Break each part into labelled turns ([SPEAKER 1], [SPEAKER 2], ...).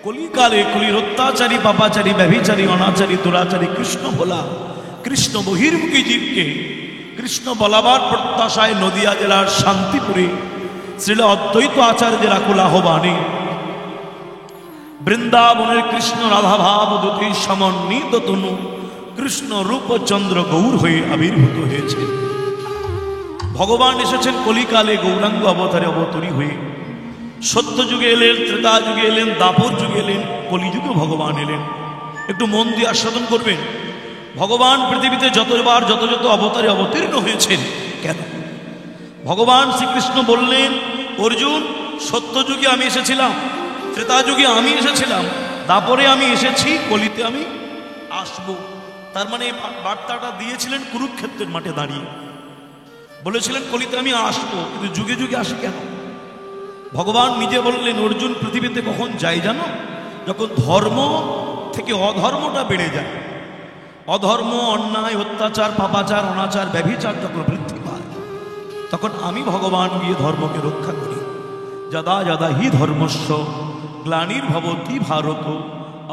[SPEAKER 1] কলিকালে কলির অত্যাচারী পাপাচারী ব্যভিচারী অনাচারী দুরাচারী কৃষ্ণ ভোলা কৃষ্ণ বহির্মুখী জীবকে কৃষ্ণ বলাবার প্রত্যাশায় নদিয়া জেলার শান্তিপুরে শ্রীল অদ্বৈত আচার্যের আকুল আহ্বানে বৃন্দাবনের কৃষ্ণ রাধা ভাব দুটি সমন্বিত তনু কৃষ্ণ রূপচন্দ্র গৌর হয়ে আবির্ভূত হয়েছে। ভগবান এসেছেন কলিকালে গৌরাঙ্গ অবতারে অবতরী হয়ে। সত্য যুগে এলেন, ত্রেতা যুগে এলেন, দাপর যুগে এলেন, কলিযুগে ভগবান এলেন। একটু মন দিয়ে আস্বাদন করবেন, ভগবান পৃথিবীতে যতবার যত যত অবতারে অবতীর্ণ হয়েছেন কেন? ভগবান শ্রীকৃষ্ণ বললেন, অর্জুন সত্য যুগে আমি এসেছিলাম, ত্রেতা যুগে আমি এসেছিলাম, দাপরে আমি এসেছি, কলিতে আমি আসব। তার মানে বার্তাটা দিয়েছিলেন কুরুক্ষেত্রের মাঠে দাঁড়িয়ে, বলেছিলেন কলিতে আমি আসবো, কিন্তু যুগে যুগে আসি কেন? ভগবান নিজে বললেন, অর্জুন পৃথিবীতে কখন যায় জানো? যখন ধর্ম থেকে অধর্মটা বেড়ে যায়, অধর্ম, অন্যায়, অত্যাচার, পাপাচার, অনাচার, ব্যভিচার যখন বৃদ্ধি পায়, তখন আমি ভগবান গিয়ে ধর্মকে রক্ষা করি। যদা যদা হি ধর্মস্য গ্লানির্ভবতি ভারত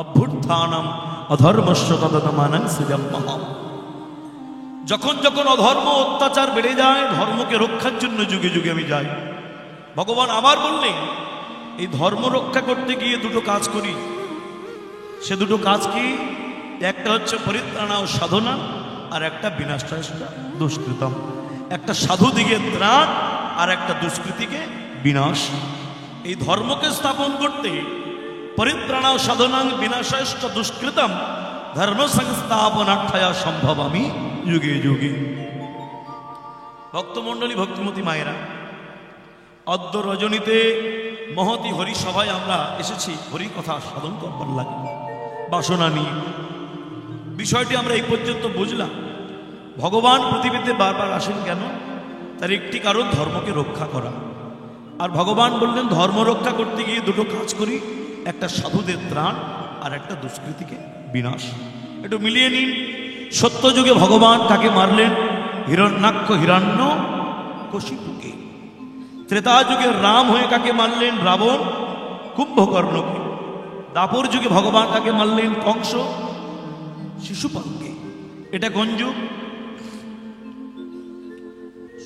[SPEAKER 1] অভ্যুত্থানম অধর্মস্য তদাত্মানং সৃজাম্যহম। যখন যখন অধর্ম অত্যাচার বেড়ে যায়, ধর্মকে রক্ষার জন্য যুগে যুগে আমি যাই। ভগবান আবার বললেন, এই ধর্ম রক্ষা করতে গিয়ে দুটো কাজ করি। সে দুটো কাজ কি? একটা হচ্ছে পরিত্রাণ ও সাধনা, আর একটা বিনাশায়স্তা দুষ্কৃতম। একটা সাধু দিকে ত্রাণ আর একটা দুষ্কৃতিকে বিনাশ। এই ধর্মকে স্থাপন করতে পরিত্রাণ ও সাধনাং বিনাশায়স্ত দুষ্কৃতম ধর্ম সংস্থাপনার্থায়া সম্ভব আমি যুগে যুগে। ভক্তমণ্ডলী, ভক্তিমতী মায়েরা, অদ্য রজনীতে মহতি হরি সভায় আমরা এসেছি হরি কথা সাধন করবার লাগে, বাসনা নিয়ে। বিষয়টি আমরা এই পর্যন্ত বুঝলাম। ভগবান পৃথিবীতে বারবার আসেন কেন? তার একটি কারণ ধর্মকে রক্ষা করা। আর ভগবান বললেন, ধর্ম রক্ষা করতে গিয়ে দুটো কাজ করি, একটা সাধুদের ত্রাণ আর একটা দুষ্কৃতিকে বিনাশ। একটু মিলিয়ে নিন। সত্য যুগে ভগবান কাকে মারলেন? হিরণ্যাক্ষ হিরণ্য কশিপুকে। ত্রেতা যুগে রাম হয়ে কাকে মারলেন? রাবণ কুম্ভকর্ণকে। দাপর যুগে ভগবান কাকে মারলেন? কংস শিশুপালকে। এটা কোন যুগ?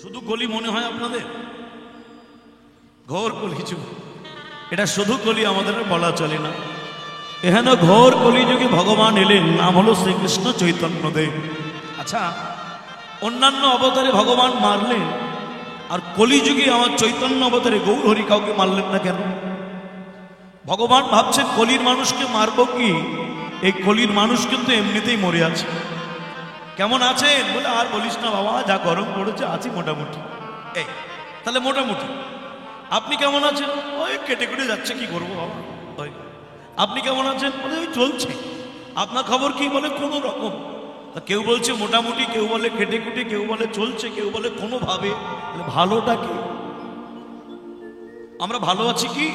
[SPEAKER 1] শুধু কলি মনে হয় আপনাদের? ঘোর কলি যুগ। এটা শুধু কলি আমাদের বলা চলে না। এখানে ঘোর কলি যুগে ভগবান এলেন, নাম হলো শ্রীকৃষ্ণ চৈতন্যদেব। আচ্ছা, অন্যান্য অবতারে ভগবান মারলেন, আর কলিযুগে আমার চৈতন্য অবতারে গৌর হরি কাউকে মারলেন না কেন? ভগবান ভাবছেন কলির মানুষকে মারব কি? এই কলির মানুষ কিন্তু এমনিতেই মরে আছে। কেমন আছেন? বলে, আর বলিস না বাবা, যা গরম পড়েছে, আছি মোটামুটি। এই তাহলে মোটামুটি আপনি কেমন আছেন? ওই কেটে কেটে যাচ্ছে, কি করবো বাবা। ওই আপনি কেমন আছেন? বলে, ওই চলছে। আপনার খবর কি? বলে, কোনো রকম। কেউ বলছে মোটামুটি, কেউ বলে কেটে কুটে, কেউ বলে চলছে, কেউ বলে কোনোভাবে। ভালোটা কি? আমরা ভালো আছি কি?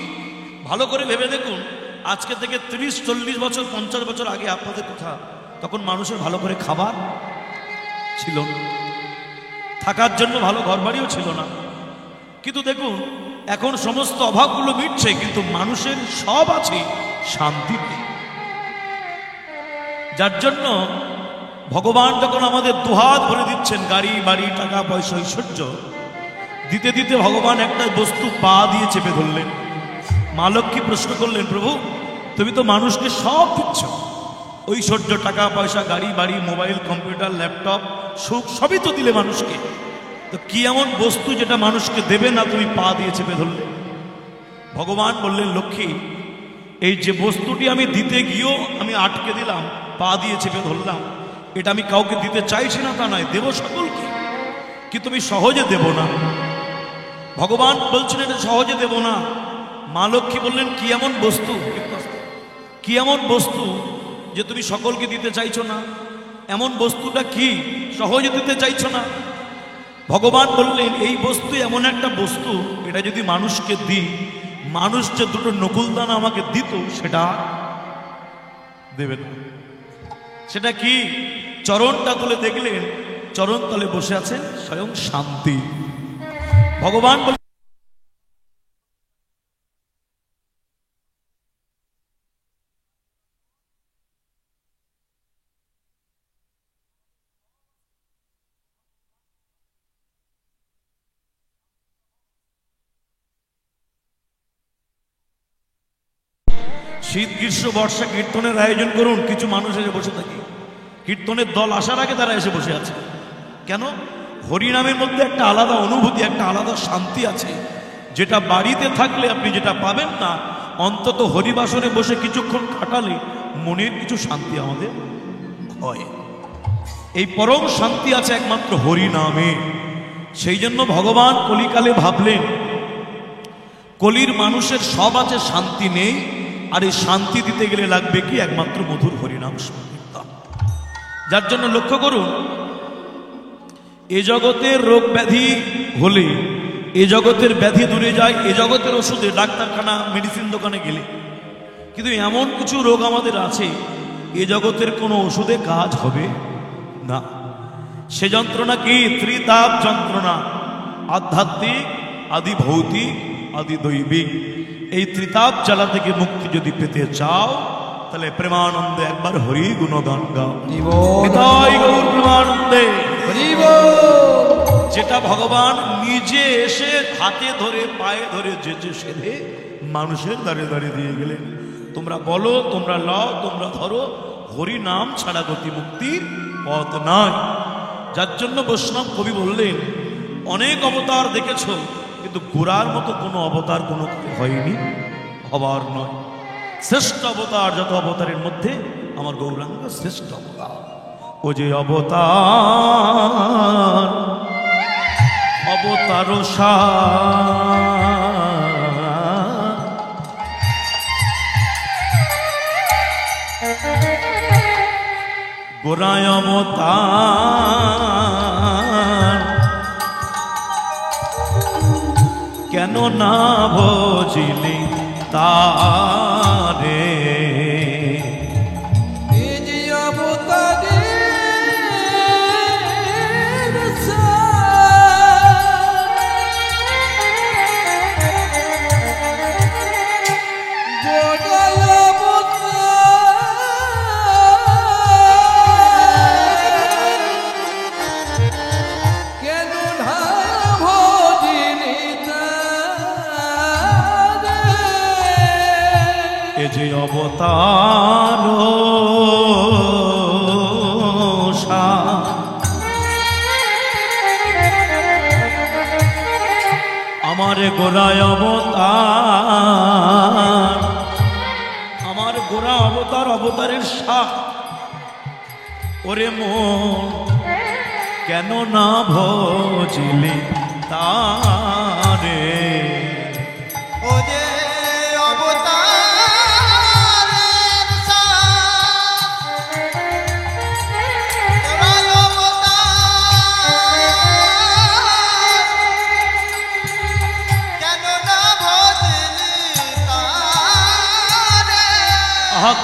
[SPEAKER 1] ভালো করে ভেবে দেখুন, আজকে থেকে 30-40 বছর 50 বছর আগে আপনাদের কথা, তখন মানুষের ভালো করে খাবার ছিল না, থাকার জন্য ভালো ঘরবাড়িও ছিল না। কিন্তু দেখুন, এখন সমস্ত অভাবগুলো মিটছে, কিন্তু মানুষের সব আছে, শান্তি নেই। যার জন্য ভগবান যখন আমাদের দুহাত ভরে দিচ্ছেন, গাড়ি বাড়ি টাকা পয়সা ঐশ্বর্য দিতে দিতে, ভগবান একটা বস্তু পা দিয়ে চেপে ধরলেন। মা লক্ষ্মী প্রশ্ন করলেন, প্রভু তুমি তো মানুষকে সব দিচ্ছ, ঐশ্বর্য, টাকা পয়সা, গাড়ি বাড়ি, মোবাইল, কম্পিউটার, ল্যাপটপ, সুখ সবই তো দিলে মানুষকে, তো কি এমন বস্তু যেটা মানুষকে দেবে না, তুমি পা দিয়ে চেপে ধরলে? ভগবান বললেন, লক্ষ্মী, এই যে বস্তুটি আমি দিতে গিয়েও আমি আটকে দিলাম, পা দিয়ে চেপে ধরলাম, এটা আমি কাউকে দিতে চাইছি না তা নয়, দেব সকলকে, কিন্তু আমি সহজে দেব না। ভগবান বলছেন এটা সহজে দেব না। মা লক্ষ্মী বললেন, কি এমন বস্তু, কি এমন বস্তু যে তুমি সকলকে দিতে চাইছো না? এমন বস্তুটা কি সহজে দিতে চাইছো না? ভগবান বললেন, এই বস্তু এমন একটা বস্তু, এটা যদি মানুষকে দিই, মানুষ যে দুটো নকুলদানা আমাকে দিত, সেটা দেবে না। সেটা কি? চরণটা তুলে দেখলেন, চরণ তলে বসে আছেন স্বয়ং শান্তি। ভগবান শীত গ্রীষ্ম বর্ষা কীর্তনের আয়োজন করুন, কিছু মানুষ এসে বসে থাকে, কীর্তনের দল আসার আগে তারা এসে বসে আছে। কেন? হরিনামের মধ্যে একটা আলাদা অনুভূতি, একটা আলাদা শান্তি আছে, যেটা বাড়িতে থাকলে আপনি যেটা পাবেন না, অন্তত হরিবাসনে বসে কিছুক্ষণ কাটালে মনের কিছু শান্তি আমাদের হয়। এই পরম শান্তি আছে একমাত্র হরিনামে। সেই জন্য ভগবান কলিকালে ভাবলেন, কলির মানুষের সব আছে, শান্তি নেই, আর এই শান্তি দিতে গেলে লাগবে কি? একমাত্র মধুর হরিনাম সংকীর্তন। যার জন্য লক্ষ্য করুন, এ জগতের রোগ ব্যাধি হলে এ জগতের ব্যাধি দূরে যায়, এ জগতের ওষুধে ডাক্তারখানা মেডিসিন দোকানে গেলে, কিন্তু এমন কিছু রোগ আমাদের আছে এ জগতের কোনো ওষুধে কাজ হবে না। সে যন্ত্রণা কি? ত্রিতাপ যন্ত্রণা, আধ্যাত্মিক, আদি ভৌতিক, আদি দৈবিক। এই ত্রিতাপ জ্বালা থেকে মুক্তি যদি পেতে চাও, তাহলে প্রেমানন্দে একবার হরি গুণগান গাও। নিতাই গৌর প্রেমানন্দে। যেটা ভগবান নিজে এসে হাতে ধরে পায়ে ধরে যেচে সেধে মানুষের দ্বারে দ্বারে দিয়ে গেলেন। তোমরা বলো, তোমরা লও, তোমরা ধরো, হরি নাম ছাড়া গতি মুক্তির পথ নাই। যার জন্য বৈষ্ণব কবি বললেন, অনেক অবতার দেখেছ, কিন্তু গোরার মতো কোনো অবতার কোনো হয়নি, হবার নয়। শ্রেষ্ঠ অবতার যত অবতারের মধ্যে আমার গৌরাঙ্গ শ্রেষ্ঠ অবতার। ও যে অবতার, অবতার গোরায় অবতার, কেন না ভজিলি তারে? যে অবতার আমার গোরায় অবতার, আমার গোরা অবতার, অবতারের সাপ। ওরে মন কেন না ভজিলি তারে?
[SPEAKER 2] ও যে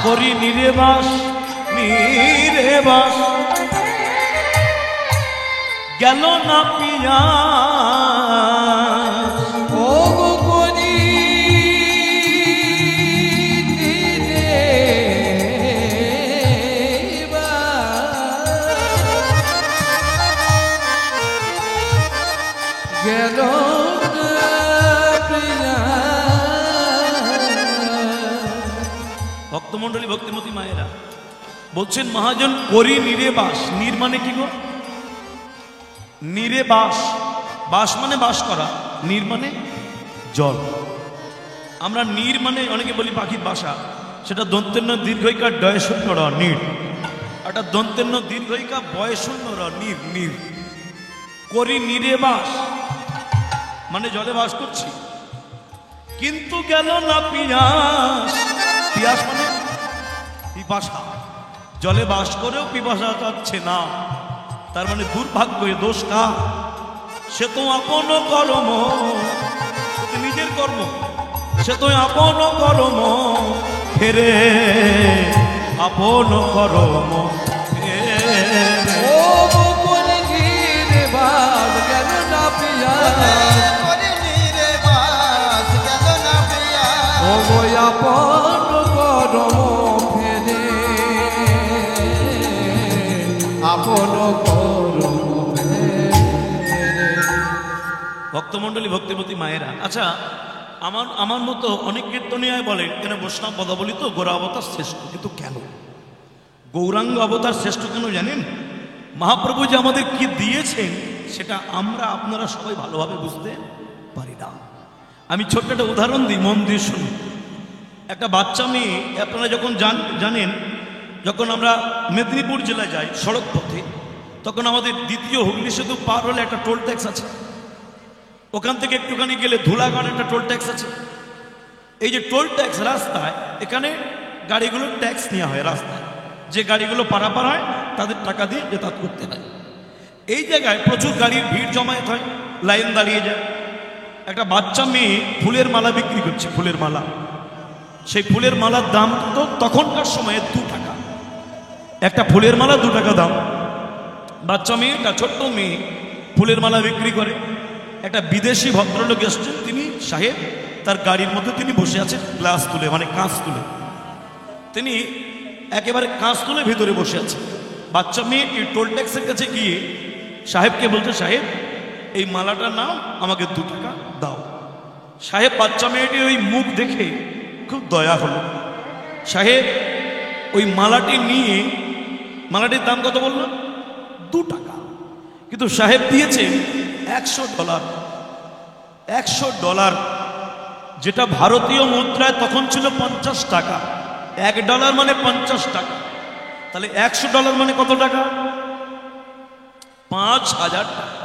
[SPEAKER 1] করি নিরেবাস, নিরেবাস গেল না পিয়া।
[SPEAKER 2] ও গো করি গেল
[SPEAKER 1] ভক্তমন্ডলী, ভক্তিমতী মায়েরা বলছেন, মহাজন করি নিরেবাস। নির মানে কি গো? নিরেবাস, বাস মানে বাস করা, নির মানে জল। আমরা নির মানে অনেকে বলি পাখির বাসা, সেটা দন্তেন্য দীর্ঘইকার ডয়শূন্য র নির, একটা দন্তেন্য দীর্ঘইকা বয়শূন্য র নির, নির। করি নিরেবাস মানে জলে বাস করছি, কিন্তু গেল না পিয়াস। পিয়াস মানে পিপাসা, জলে বাস করেও পিপাসা যাচ্ছে না, তার মানে দুর্ভাগ্য, দোষ কার? সে তো আপন কর্ম, নিজের কর্ম, সে তো আপন কর্ম ফেরে, আপন কর্ম
[SPEAKER 2] আপন
[SPEAKER 1] ভক্তমন্ডলী, ভক্তিমতী মায়েরা। আচ্ছা, আমার আমার মতো অনেক কীর্তনীয় বলেন কেন বৈষ্ণব পদাবলী তো গোরা অবতার শ্রেষ্ঠ, কিন্তু কেন গৌরাঙ্গ অবতার শ্রেষ্ঠ কেন জানেন? মহাপ্রভু যে আমাদের কি দিয়েছেন সেটা আমরা আপনারা সবাই ভালোভাবে বুঝতে পারি না। আমি ছোট্ট একটা উদাহরণ দিই, মন দিয়ে শুনুন। একটা বাচ্চা মেয়ে, আপনারা যখন জানেন যখন আমরা মেদিনীপুর জেলায় যাই সড়ক পথে, তখন আমাদের দ্বিতীয় হুগলি সেতু পার হলে একটা টোল ট্যাক্স আছে, ওখান থেকে একটুখানি গেলে ধুলাগড় একটা টোল ট্যাক্স আছে। এই যে টোল ট্যাক্স রাস্তায়, এখানে গাড়িগুলোর ট্যাক্স নেওয়া হয় রাস্তায়, যে গাড়িগুলো পারাপার হয় তাদের টাকা দিয়ে যাতায়াত করতে হয়। এই জায়গায় প্রচুর গাড়ির ভিড় জমায়েত হয়, লাইন দাঁড়িয়ে যায়। একটা বাচ্চা মেয়ে ফুলের মালা বিক্রি করছে, ফুলের মালা। সেই ফুলের মালার দাম তো তখনকার সময়ে 2 টাকা, একটা ফুলের মালা 2 টাকা দাম। বাচ্চা মেয়েটা, ছোট্ট মেয়ে ফুলের মালা বিক্রি করে। একটা বিদেশি ভদ্রলোক এসছেন, তিনি সাহেব, তার গাড়ির মধ্যে তিনি বসে আছেন গ্লাস তুলে, মানে কাঁচ তুলে, তিনি একেবারে কাঁচ তুলে ভিতরে বসে আছে। বাচ্চা মেয়ে এই টোল ট্যাক্সের কাছে গিয়ে সাহেবকে বলছে, সাহেব এই মালাটার নাম, আমাকে 2 টাকা দাও। সাহেব, বাচ্চা মেয়েটি ওই মুখ দেখে খুব দয়া হলো। সাহেব ওই মালাটি নিয়ে, মালাটির দাম কত বলল? 2 টাকা, কিন্তু সাহেব দিয়েছে $100। $100 যেটা ভারতীয় মুদ্রায় তখন ছিল 50 টাকা। $1 মানে 50 টাকা, তাহলে $100 মানে কত টাকা? 5000 টাকা।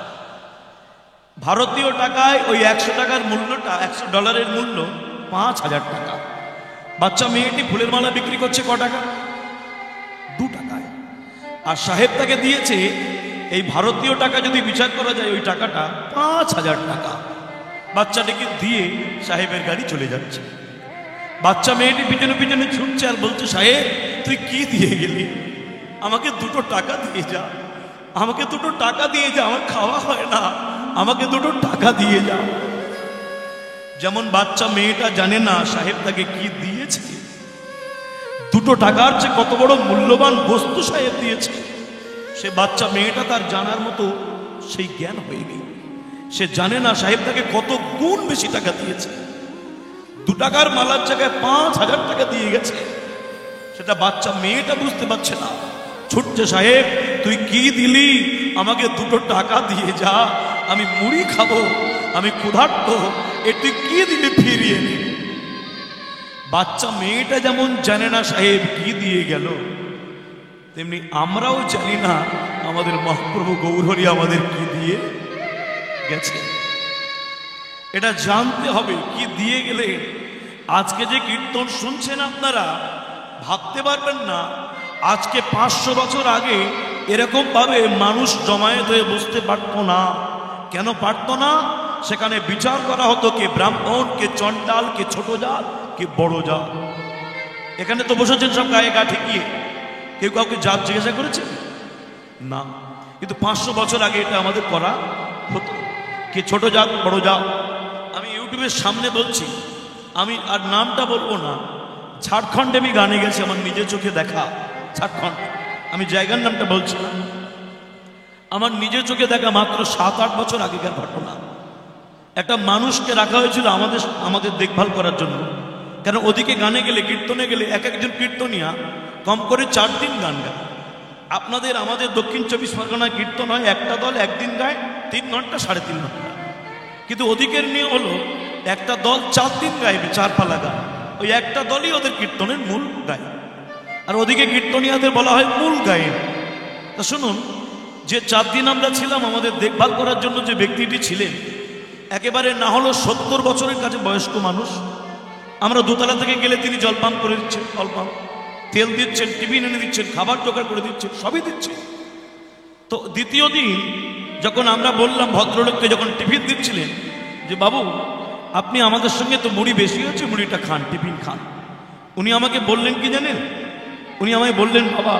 [SPEAKER 1] ভারতীয় টাকায় ওই 100 টাকার মূল্যটা, $100 মূল্য 5000 টাকা। বাচ্চা মেয়েটি ফুলের মালা বিক্রি করছে ক টাকা? 2 টাকায়। আর সাহেব তাকে দিয়েছে, এই ভারতীয় টাকা যদি বিচার করা যায় ওই টাকাটা 5000 টাকা। বাচ্চাটিকে দিয়ে সাহেবের গাড়ি চলে যাচ্ছে। বাচ্চা মেয়েটি পিছনে পিছনে ছুটছে আর বলছে, সাহেব তুই কি দিয়ে গেলি? আমাকে 2 টাকা দিয়ে যা, আমাকে 2 টাকা দিয়ে যা, আমার খাওয়া হয় না, আমাকে 2 টাকা দিয়ে যা। যেমন বাচ্চা মেয়েটা জানে না সাহেব তাকে কি দিয়েছে, 2 টাকার চেয়ে কত বড় মূল্যবান বস্তু সাহেব দিয়েছে, সে বাচ্চা মেয়েটা তার জানার মতো সেই জ্ঞান হয়নি। সে জানে না সাহেব তাকে কত গুণ বেশি টাকা দিয়েছে। 2 টাকার মালার জায়গায় 5000 টাকা দিয়ে গেছে, সেটা বাচ্চা মেয়েটা বুঝতে পারছে না। ছুটছে, সাহেব তুই কি দিলি? আমাকে 2 টাকা দিয়ে যা, আমি মুড়ি খাবো, আমি ক্ষুধার্ত, এ তুই কি দিলি ফিরিয়ে নে। বাচ্চা মেয়েটা যেমন জানে না সাহেব কি দিয়ে গেল, তেমনি আমরাও জানি না আমাদের মহাপ্রভু গৌরহরি আমাদের কি দিয়ে গেছে। এটা জানতে হবে কি দিয়ে গেলে। আজকে যে কীর্তন শুনছেন আপনারা, ভাবতে পারবেন না আজকে 500 বছর আগে এরকম ভাবে মানুষ জমায়েত হয়ে বসতে পারত না। কেন পারত না? সেখানে বিচার করা হতো কে ব্রাহ্মণ, কে চণ্ডাল, কে ছোট জাত, কে বড় জাত। এখানে তো বসেছেন সব গায়ে গা ঠেকিয়ে, কেউ কাউকে জাত জিজ্ঞাসা করেছে না, কিন্তু 500 বছর আগে এটা আমাদের করা হতো, কে ছোট জাত, বড় জাত। আমি ইউটিউবের সামনে বলছি, আমি আর নামটা বলবো না, ঝাড়খণ্ডে আমি গানে গেছি, আমার নিজের চোখে দেখা ঝাড়খণ্ড, আমি জায়গার নামটা বলছি না, আমার নিজের চোখে দেখা মাত্র 7-8 বছর আগেকার ঘটনা। একটা মানুষকে রাখা হয়েছিল আমাদের দেখভাল করার জন্য। কেন ওদিকে গানে গেলে, কীর্তনে গেলে এক একজন কীর্তনিয়া কম করে 4 দিন গান গায়। আপনাদের আমাদের দক্ষিণ 24 পরগনায় কীর্তন হয়, একটা দল একদিন গায় 3 ঘন্টা 3.5 ঘন্টা, কিন্তু ওদিকের নিয়ম হলো একটা দল 4 দিন গাইবে, 4 পালা গান, ওই একটা দলই ওদের কীর্তনের মূল গায়। আর ওদিকে কীর্তনিয়াদের বলা হয় মূল গায়েন। তা শুনুন, যে 4 দিন আমরা ছিলাম, আমাদের দেখভাল করার জন্য যে ব্যক্তিটি ছিলেন, একেবারে না হলো 70 বছরের কাছে বয়স্ক মানুষ। আমরা দোতলা থেকে গেলে তিনি জলপান করে দিচ্ছেন, জলপান, তেল দিচ্ছেন, টিফিন এনে দিচ্ছেন, খাবার জোগাড় করে দিচ্ছেন, সবই দিচ্ছেন। তো দ্বিতীয় দিন যখন আমরা বললাম ভদ্রলোককে, যখন টিফিন দিচ্ছিলেন, যে বাবু আপনি আমাদের সঙ্গে তো মুড়ি বেশি হচ্ছে, মুড়িটা খান, টিফিন খান। উনি আমাকে বললেন কি জানেন? উনি আমায় বললেন, বাবা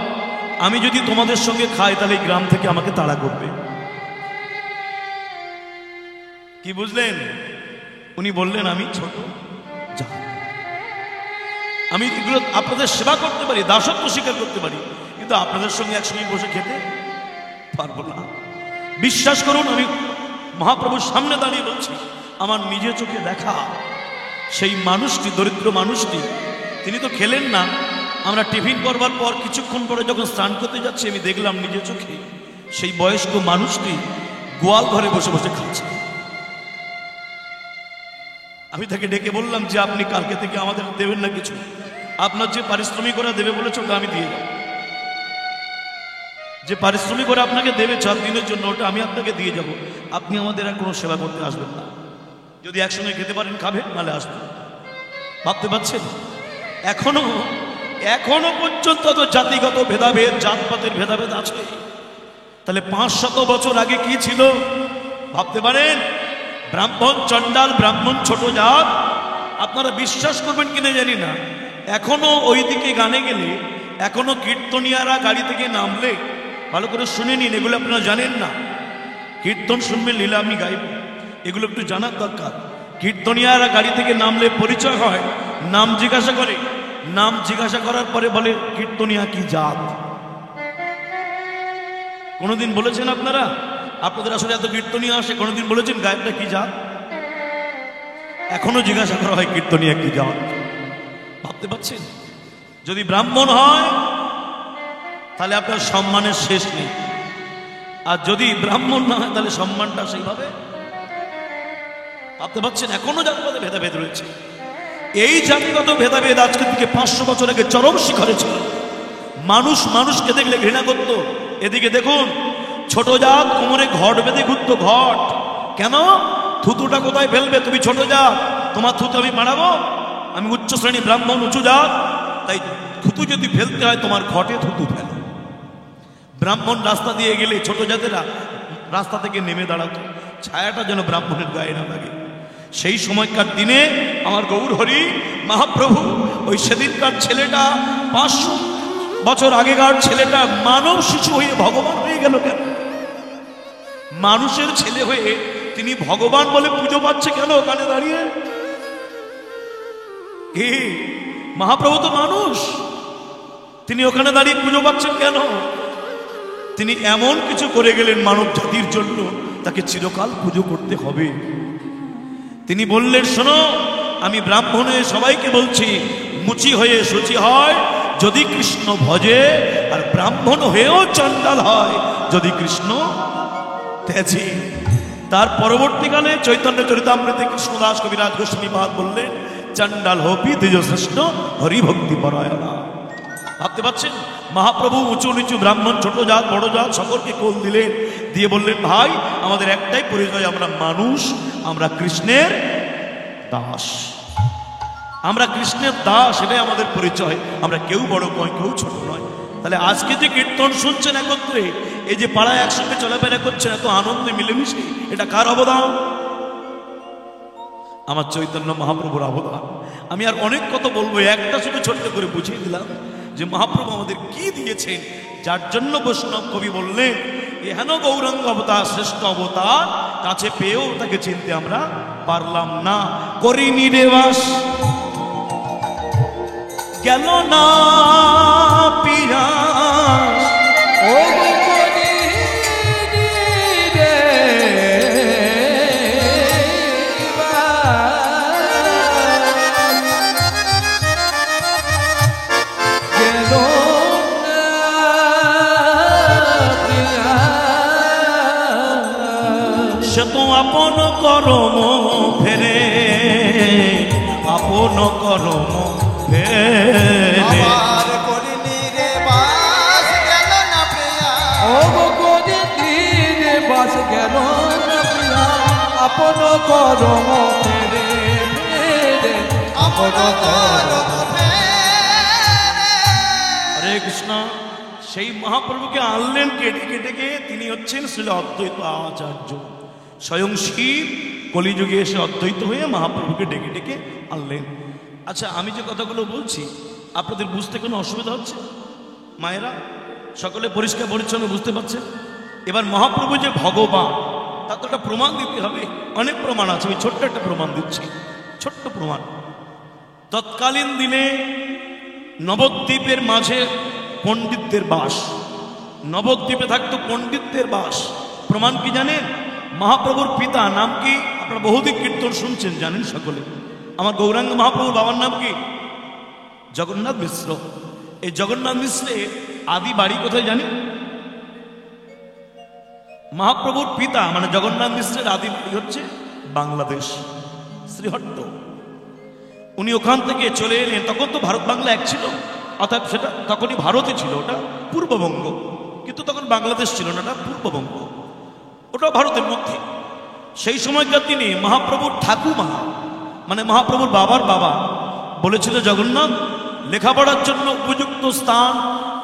[SPEAKER 1] আমি যদি তোমাদের সঙ্গে খাই তাহলে এই গ্রাম থেকে আমাকে তাড়া করবে। কি বুঝলেন? উনি বললেন আমি ছোট জাত, আমি এগুলো আপনাদের সেবা করতে পারি, দাসত্ব স্বীকার করতে পারি, কিন্তু আপনাদের সঙ্গে একসঙ্গে বসে খেতে পারবো না। বিশ্বাস করুন, আমি মহাপ্রভুর সামনে দাঁড়িয়ে বলছি, আমার নিজের চোখে দেখা সেই মানুষটি, দরিদ্র মানুষটি, তিনি তো খেলেন না। আমরা টিফিন করবার পর কিছুক্ষণ পরে যখন স্নান করতে যাচ্ছি, আমি দেখলাম নিজের চোখে সেই বয়স্ক মানুষটি গোয়াল ঘরে বসে বসে খাচ্ছে। আমি তাকে ডেকে বললাম যে আপনি কালকে থেকে আমাদের দেবেন না কিছু, আপনার যে পারিশ্রমিক ওরা দেবে বলেছে ওটা আমি দিয়ে যাব। যে পারিশ্রমিক ওরা আপনাকে দেবে 4 দিনের জন্য, ওটা আমি আপনাকে দিয়ে যাব। আপনি আমাদের আর কোনো সেবা করতে আসবেন না। যদি একসঙ্গে খেতে পারেন খাবেন, নাহলে আসবেন। ভাবতে পারছেন? এখনো পর্যন্ত তো জাতিগত ভেদাভেদ, জাতপাতের ভেদাভেদ আছে। তাহলে 500 বছর আগে কি ছিল ভাবতে পারেন? ব্রাহ্মণ চণ্ডাল, ব্রাহ্মণ ছোট জাত। আপনারা বিশ্বাস করবেন কিনা জানি না, এখনো ওইদিকে গানে গেলে, এখনো কীর্তনিয়ারা গাড়ি থেকে নামলে, ভালো করে শুনে নিন, এগুলো আপনারা জানেন না। কীর্তন শুনবেন, লীলা আমি গাইব, এগুলো একটু জানার দরকার। কীর্তনিয়ারা গাড়ি থেকে নামলে পরিচয় হয়, নাম জিজ্ঞাসা করে, নাম জিজ্ঞাসা করার পরে বলে কীর্তনিয়া কি জাত। কোনোদিন বলেছেন আপনারা? আপনাদের আসলে এত কীর্তনিয়া আসে, কোনোদিন বলেছেন গায়কটা কি জাত? এখনো জিজ্ঞাসা করা হয় কীর্তনিয়া কি জাত। ভাবতে পারছেন? যদি ব্রাহ্মণ হয় তাহলে আপনার সম্মানের শেষ নেই, আর যদি ব্রাহ্মণ না হয় তাহলে সম্মানটা সেইভাবে। ভাবতে পারছেন? এখনো জাতিগত ভেদাভেদ রয়েছে। এই জাতিগত ভেদাভেদ আজকে থেকে 500 বছর আগে চরম শিখরে ছিল। মানুষ মানুষকে দেখলে ঘৃণা করত। এদিকে দেখুন, ছোট জাত কোমরে ঘট বেঁধে ঘুরতো। ঘট কেন? থুতুটা কোথায় ফেলবে? তুমি ছোট জাত, তোমার থুতু আমি বাড়াবো? আমি উচ্চ শ্রেণী ব্রাহ্মণ, উঁচু জাত, তাই থুতু যদি ফেলতে হয় তোমার ঘটে থুতু ফেলো। ব্রাহ্মণ রাস্তা দিয়ে গেলে ছোট জাতেরা রাস্তা থেকে নেমে দাঁড়াতো, ছায়াটা যেন ব্রাহ্মণের গায়ে না লাগে। সেই সময়কার দিনে আমার গৌর হরি মহাপ্রভু ওই সেদিনকার ছেলেটা, 500 বছর আগেকার ছেলেটা মানব শিশু হয়ে ভগবান হয়ে গেল কেন? মানুষের ছেলে হয়ে তিনি ভগবান বলে পুজো পাচ্ছে কেন ওখানে দাঁড়িয়ে? কি মহাপ্রভু তো মানুষ, তিনি ওখানে দাঁড়িয়ে পুজো পাচ্ছেন কেন? তিনি এমন কিছু করে গেলেন মানব জাতির জন্য, তাকে চিরকাল পুজো করতে হবে। তিনি বললেন, শোনো, আমি ব্রাহ্মণে সবাইকে বলছি, মুচি হয়ে শুচি হয় যদি কৃষ্ণ ভজে, আর ব্রাহ্মণ হয়েও চণ্ডাল হয় যদি কৃষ্ণ তেজে। তার পরবর্তীকালে চৈতন্য চরিতামৃতে কৃষ্ণদাস কবিরাজ গোস্বামীপাদ বললেন, চণ্ডাল হবি তেজশ্রেষ্ঠ হরিভক্তি পরায়ণা। ভাবতে পারছেন? মহাপ্রভু উঁচু নিচু, ব্রাহ্মণ, ছোট জাত, বড় জাত, সকলকে কোল দিলেন, দিয়ে বললেন, ভাই আমাদের একটাই পরিচয়, আমরা মানুষ, আমরা কৃষ্ণের দাস। আমরা কৃষ্ণের দাস, এটাই আমাদের পরিচয়। আমরা কেউ বড় নয়, কেউ ছোট নয়। তাহলে আজকে যে কীর্তন শুনছেন একত্রে, এই যে পাড়ায় একসঙ্গে চলাফেরা করছেন এত আনন্দে মিলেমিশে, এটা কার অবদান? আমার চৈতন্য মহাপ্রভুর অবদান। আমি আর অনেক কথা বলবো, একটা শুধু ছোট্ট করে বুঝিয়ে দিলাম যে মহাপ্রভু আমাদের কি দিয়েছেন, যার জন্য বৈষ্ণব কবি বললেন, এহেন গৌরাঙ্গ অবতার শ্রেষ্ঠ অবতার, কাছে পেয়েও তাকে চিনতে আমরা পারলাম না। করিনি রে বাস, গেল না পিয়াস,
[SPEAKER 2] ও গো করি রে গেল না পিয়াস।
[SPEAKER 1] সে তো আপন করম ফেরে, আপন করম ফেরে।
[SPEAKER 2] আমার করিনি রে বাস, গেল না পিয়াস। ও গো করিনি রে বাস, গেল না পিয়াস। আপন করম ফেরে, আপন করম ফেরে।
[SPEAKER 1] হরে কৃষ্ণ। সেই মহাপ্রভুকে আনলেন কেটে কেটে কে? তিনি হচ্ছেন শ্রী অদ্বৈত আচার্য। স্বয়ং শিব কলিযুগে এসে অদ্বৈত হয়ে মহাপ্রভুকে ডেকে ডেকে আনলেন। আচ্ছা, আমি যে কথাগুলো বলছি আপনাদের বুঝতে কোনো অসুবিধা হচ্ছে? মায়েরা সকলে পরিষ্কার পরিচ্ছন্ন বুঝতে পারছেন? এবার মহাপ্রভু যে ভগবান, তার তো একটা প্রমাণ দিতে হবে। অনেক প্রমাণ আছে, আমি ছোট্ট একটা প্রমাণ দিচ্ছি, ছোট্ট প্রমাণ। তৎকালীন দিনে নবদ্বীপের মাঝে পণ্ডিতদের বাস, নবদ্বীপে থাকতো পণ্ডিতদের বাস। প্রমাণ কি জানেন? মহাপ্রভুর পিতা নাম কি? আপনারা বহুদিন কীর্তন শুনছেন, জানেন সকলে। আমার গৌরাঙ্গ মহাপ্রভুর বাবার নাম কি? জগন্নাথ মিশ্র। এই জগন্নাথ মিশ্রের আদি বাড়ি কোথায় জানি? মহাপ্রভুর পিতা মানে জগন্নাথ মিশ্রের আদি বাড়ি হচ্ছে বাংলাদেশ, শ্রীহট্ট। উনি ওখান থেকে চলে এলেন, তখন তো ভারত বাংলা এক ছিল, অর্থাৎ সেটা তখনই ভারতে ছিল, ওটা পূর্ববঙ্গ, কিন্তু তখন বাংলাদেশ ছিল না, ওটা পূর্ববঙ্গ, ওটা ভারতের মধ্যে। সেই সময়কার তিনি মহাপ্রভুর ঠাকুমা মানে মহাপ্রভুর বাবার বাবা বলেছিল, জগন্নাথ লেখাপড়ার জন্য উপযুক্ত স্থান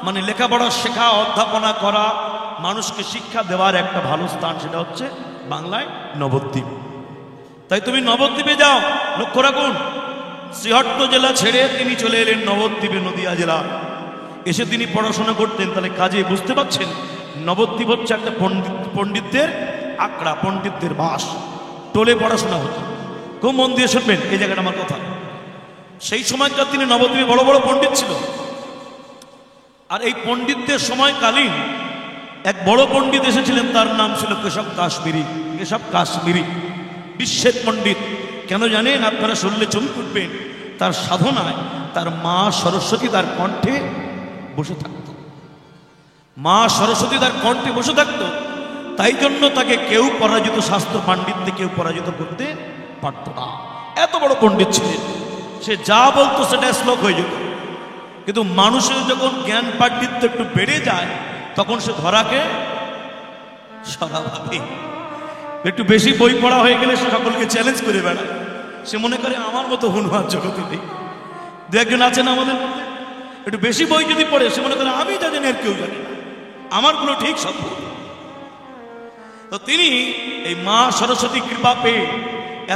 [SPEAKER 1] মানে লেখাপড়া শেখা, অধ্যাপনা করা, মানুষকে শিক্ষা দেওয়ার একটা ভালো স্থান, সেটা হচ্ছে বাংলায় নবদ্বীপ। তাই তুমি নবদ্বীপে যাও। লক্ষ্য রাখুন, শ্রীহট্ট জেলা ছেড়ে তিনি চলে এলেন নবদ্বীপে, নদিয়া জেলা। এসে তিনি পড়াশোনা করতেন। তাহলে কাজে বুঝতে পারছেন, নবদ্বীপ হচ্ছে একটা পণ্ডিতদের আখড়া, পণ্ডিতদের বাস, টোলে পড়াশোনা হতো। খুব মন দিয়ে শুনবেন এই জায়গাটা আমার কথা। সেই সময়কার তিনি নবদ্বীপে বড় বড় পণ্ডিত ছিল। আর এই পণ্ডিতদের সময়কালীন এক বড় পণ্ডিত এসেছিলেন, তার নাম ছিল কেশব কাশ্মীরি। কেশব কাশ্মীরি বিশ্বের পণ্ডিত। কেন জানেন? আপনারা শুনলে চমকে উঠবেন। তার সাধনায় তার মা সরস্বতী তার কণ্ঠে বসে থাকত, মা সরস্বতী তার কণ্ঠে বসে থাকত। তাই জন্য তাকে কেউ পরাজিত, শাস্ত্র পাণ্ডিত্যে কেউ পরাজিত করতে পারত না। এত বড় পণ্ডিত ছিলেন। সে যা বলতো সেটা শ্লোক হয়ে যেত। কিন্তু মানুষের যখন জ্ঞান পাণ্ডিত্য একটু বেড়ে যায়, তখন সে ধরাকে সরা ভাবে। একটু বেশি বই পড়া হয়ে গেলে সে সকলকে চ্যালেঞ্জ করে বেড়ায়। সে মনে করে আমার মতো হুনহার জগতে নেই। দু একজন আছেন আমাদের মধ্যে, একটু বেশি বই যদি পড়ে সে মনে করে আমি যা জানি আর কেউ জানে না, আমারগুলো ঠিক সব ভুল। তো তিনি এই মা সরস্বতী কৃপা পেয়ে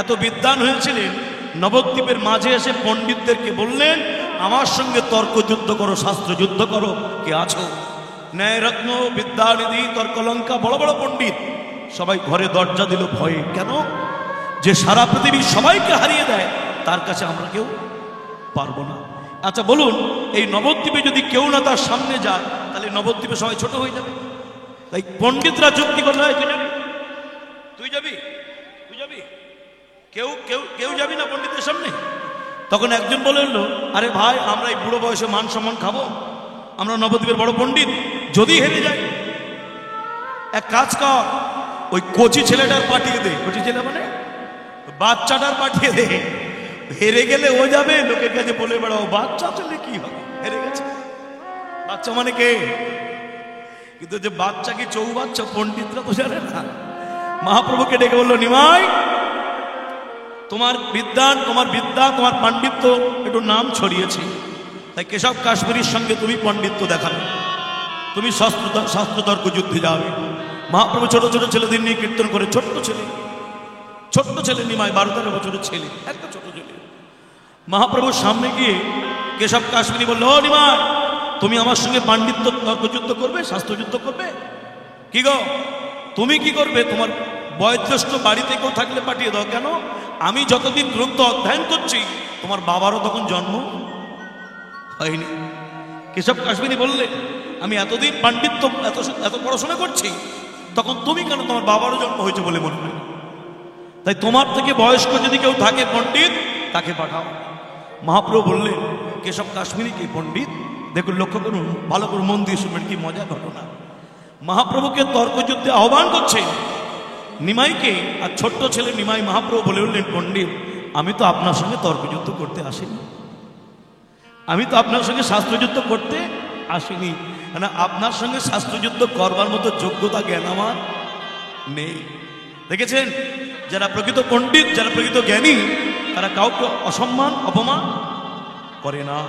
[SPEAKER 1] এত বিদ্বান হয়েছিলেন, নবদ্বীপের মাঝে এসে পণ্ডিতদেরকে বললেন, আমার সঙ্গে তর্ক যুদ্ধ করো, শাস্ত্র যুদ্ধ করো, কে আছো? ন্যায়রত্ন, বিদ্যানিধি, তর্কলঙ্কা, বড় বড় পণ্ডিত সবাই ঘরে দরজা দিল ভয়ে। কেন? যে সারা পৃথিবীর সবাইকে হারিয়ে দেয়, তার কাছে আমরা কেউ পারবো না। আচ্ছা বলুন, এই নবদ্বীপে যদি কেউ না তার সামনে যায়, তাহলে নবদ্বীপে সবাই ছোট হয়ে যাবে। তাই পণ্ডিতরা যুক্তি করলে, তুই যাবি, তুই যাবি, তুই যাবি, কেউ কেউ কেউ যাবি না পণ্ডিতের সামনে? তখন একজন বলে, আরে ভাই, আমরা এই বুড়ো বয়সে মান সম্মান খাবো? আমরা নবদ্বীপের বড় পণ্ডিত, যদি হেরে যাই, এক কাজ কর, ওই কচি ছেলেটার পাঠিয়ে দে। কচি ছেলে মানে বাচ্চাটার পাঠিয়ে দে। হেরে গেলে ও যাবে, লোকের কাছে বলে বেড়াও, বাচ্চা ছেলে কি হবে, হেরে গেছে। বাচ্চা মানে কে? কিন্তু যে বাচ্চা কি চৌবাচ্চা, পণ্ডিতরা তো জানে না। মহাপ্রভুকে ডেকে বললো, নিমাই, তোমার বিদ্যান, তোমার বিদ্যা, তোমার পাণ্ডিত্য একটু নাম ছড়িয়েছে, তাই কেশব কাশ্মীরির সঙ্গে তুমি পাণ্ডিত্য দেখাবে, তুমি শাস্ত্র তর্ক যুদ্ধে যাবে। মহাপ্রভু ছোট ছোট ছেলেদের নিয়ে কীর্তন করে, ছোট্ট ছেলে নিমাই, 12-13 বছরের ছেলে, একটা ছোট ছেলে। মহাপ্রভুর সামনে গিয়ে কেশব কাশ্মীরি বললো, ও নিমাই, তুমি আমার সঙ্গে পাণ্ডিত্য তর্কযুদ্ধ করবে, শাস্ত্রযুদ্ধ করবে? কি গো, তুমি কি করবে? তোমার বয়োজ্যেষ্ঠ বাড়িতে কেউ থাকলে পাঠিয়ে দাও। কেন? আমি যতদিন গ্রন্থ অধ্যয়ন করছি, তোমার বাবারও তখন জন্ম হয়নি। কেশব কাশ্মীরি বললে, আমি এতদিন পাণ্ডিত্য, এত পড়াশোনা করছি, তখন তুমি কেন? তোমার বাবারও জন্ম হয়েছে বলে মনে হয়। তাই তোমার থেকে বয়স্ক যদি কেউ থাকে পণ্ডিত, তাকে পাঠাও। মহাপ্রভু বললেন, কেশব কাশ্মীরি কি পণ্ডিত? দেখুন, লক্ষ্য করুন, ভালো করে মন দিয়ে শুনবেন, কি মজার ঘটনা। মহাপ্রভুকে তর্কযুদ্ধে আহ্বান করছে নিমাইকে, আর ছোট্ট ছেলে নিমাই। মহাপ্রভু বলে উঠলেন, পণ্ডিত, আমি তো আপনার সঙ্গে তর্কযুদ্ধ করতে আসিনি, আমি তো আপনার সঙ্গে শাস্ত্রযুদ্ধ করতে আসিনি, মানে আপনার সঙ্গে শাস্ত্রযুদ্ধ করবার মতো যোগ্যতা জ্ঞান আমার নেই। দেখেছেন, যারা প্রকৃত পণ্ডিত, যারা প্রকৃত জ্ঞানী, তারা কাউকে অসম্মান অপমান করে না।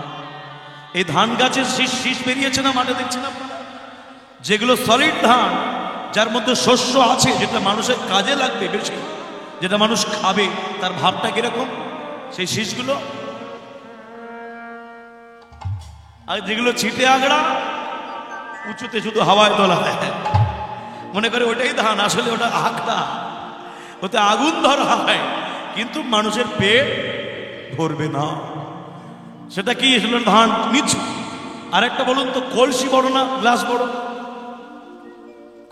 [SPEAKER 1] এই ধান গাছের শীষ বেরিয়েছে না মাঠে, দেখছেন আপনারা? যেগুলো সলিড ধান, যার মধ্যে শস্য আছে, যেটা মানুষের কাজে লাগবে বেশি, যেটা মানুষ খাবে, তার ভাবটা কিরকম? সেই শীষগুলো। আর যেগুলো ছিটে আগড়া, উঁচুতে শুধু হাওয়ায় তোলা হয়, মনে করে ওটাই ধান, আসলে ওটা আগটা, ওতে আগুন ধরা হয়, কিন্তু মানুষের পেট ভরবে না। সেটা কি? এসে ধান নিচু। আর একটা বলুন তো, কলসি বড় না গ্লাস বড়?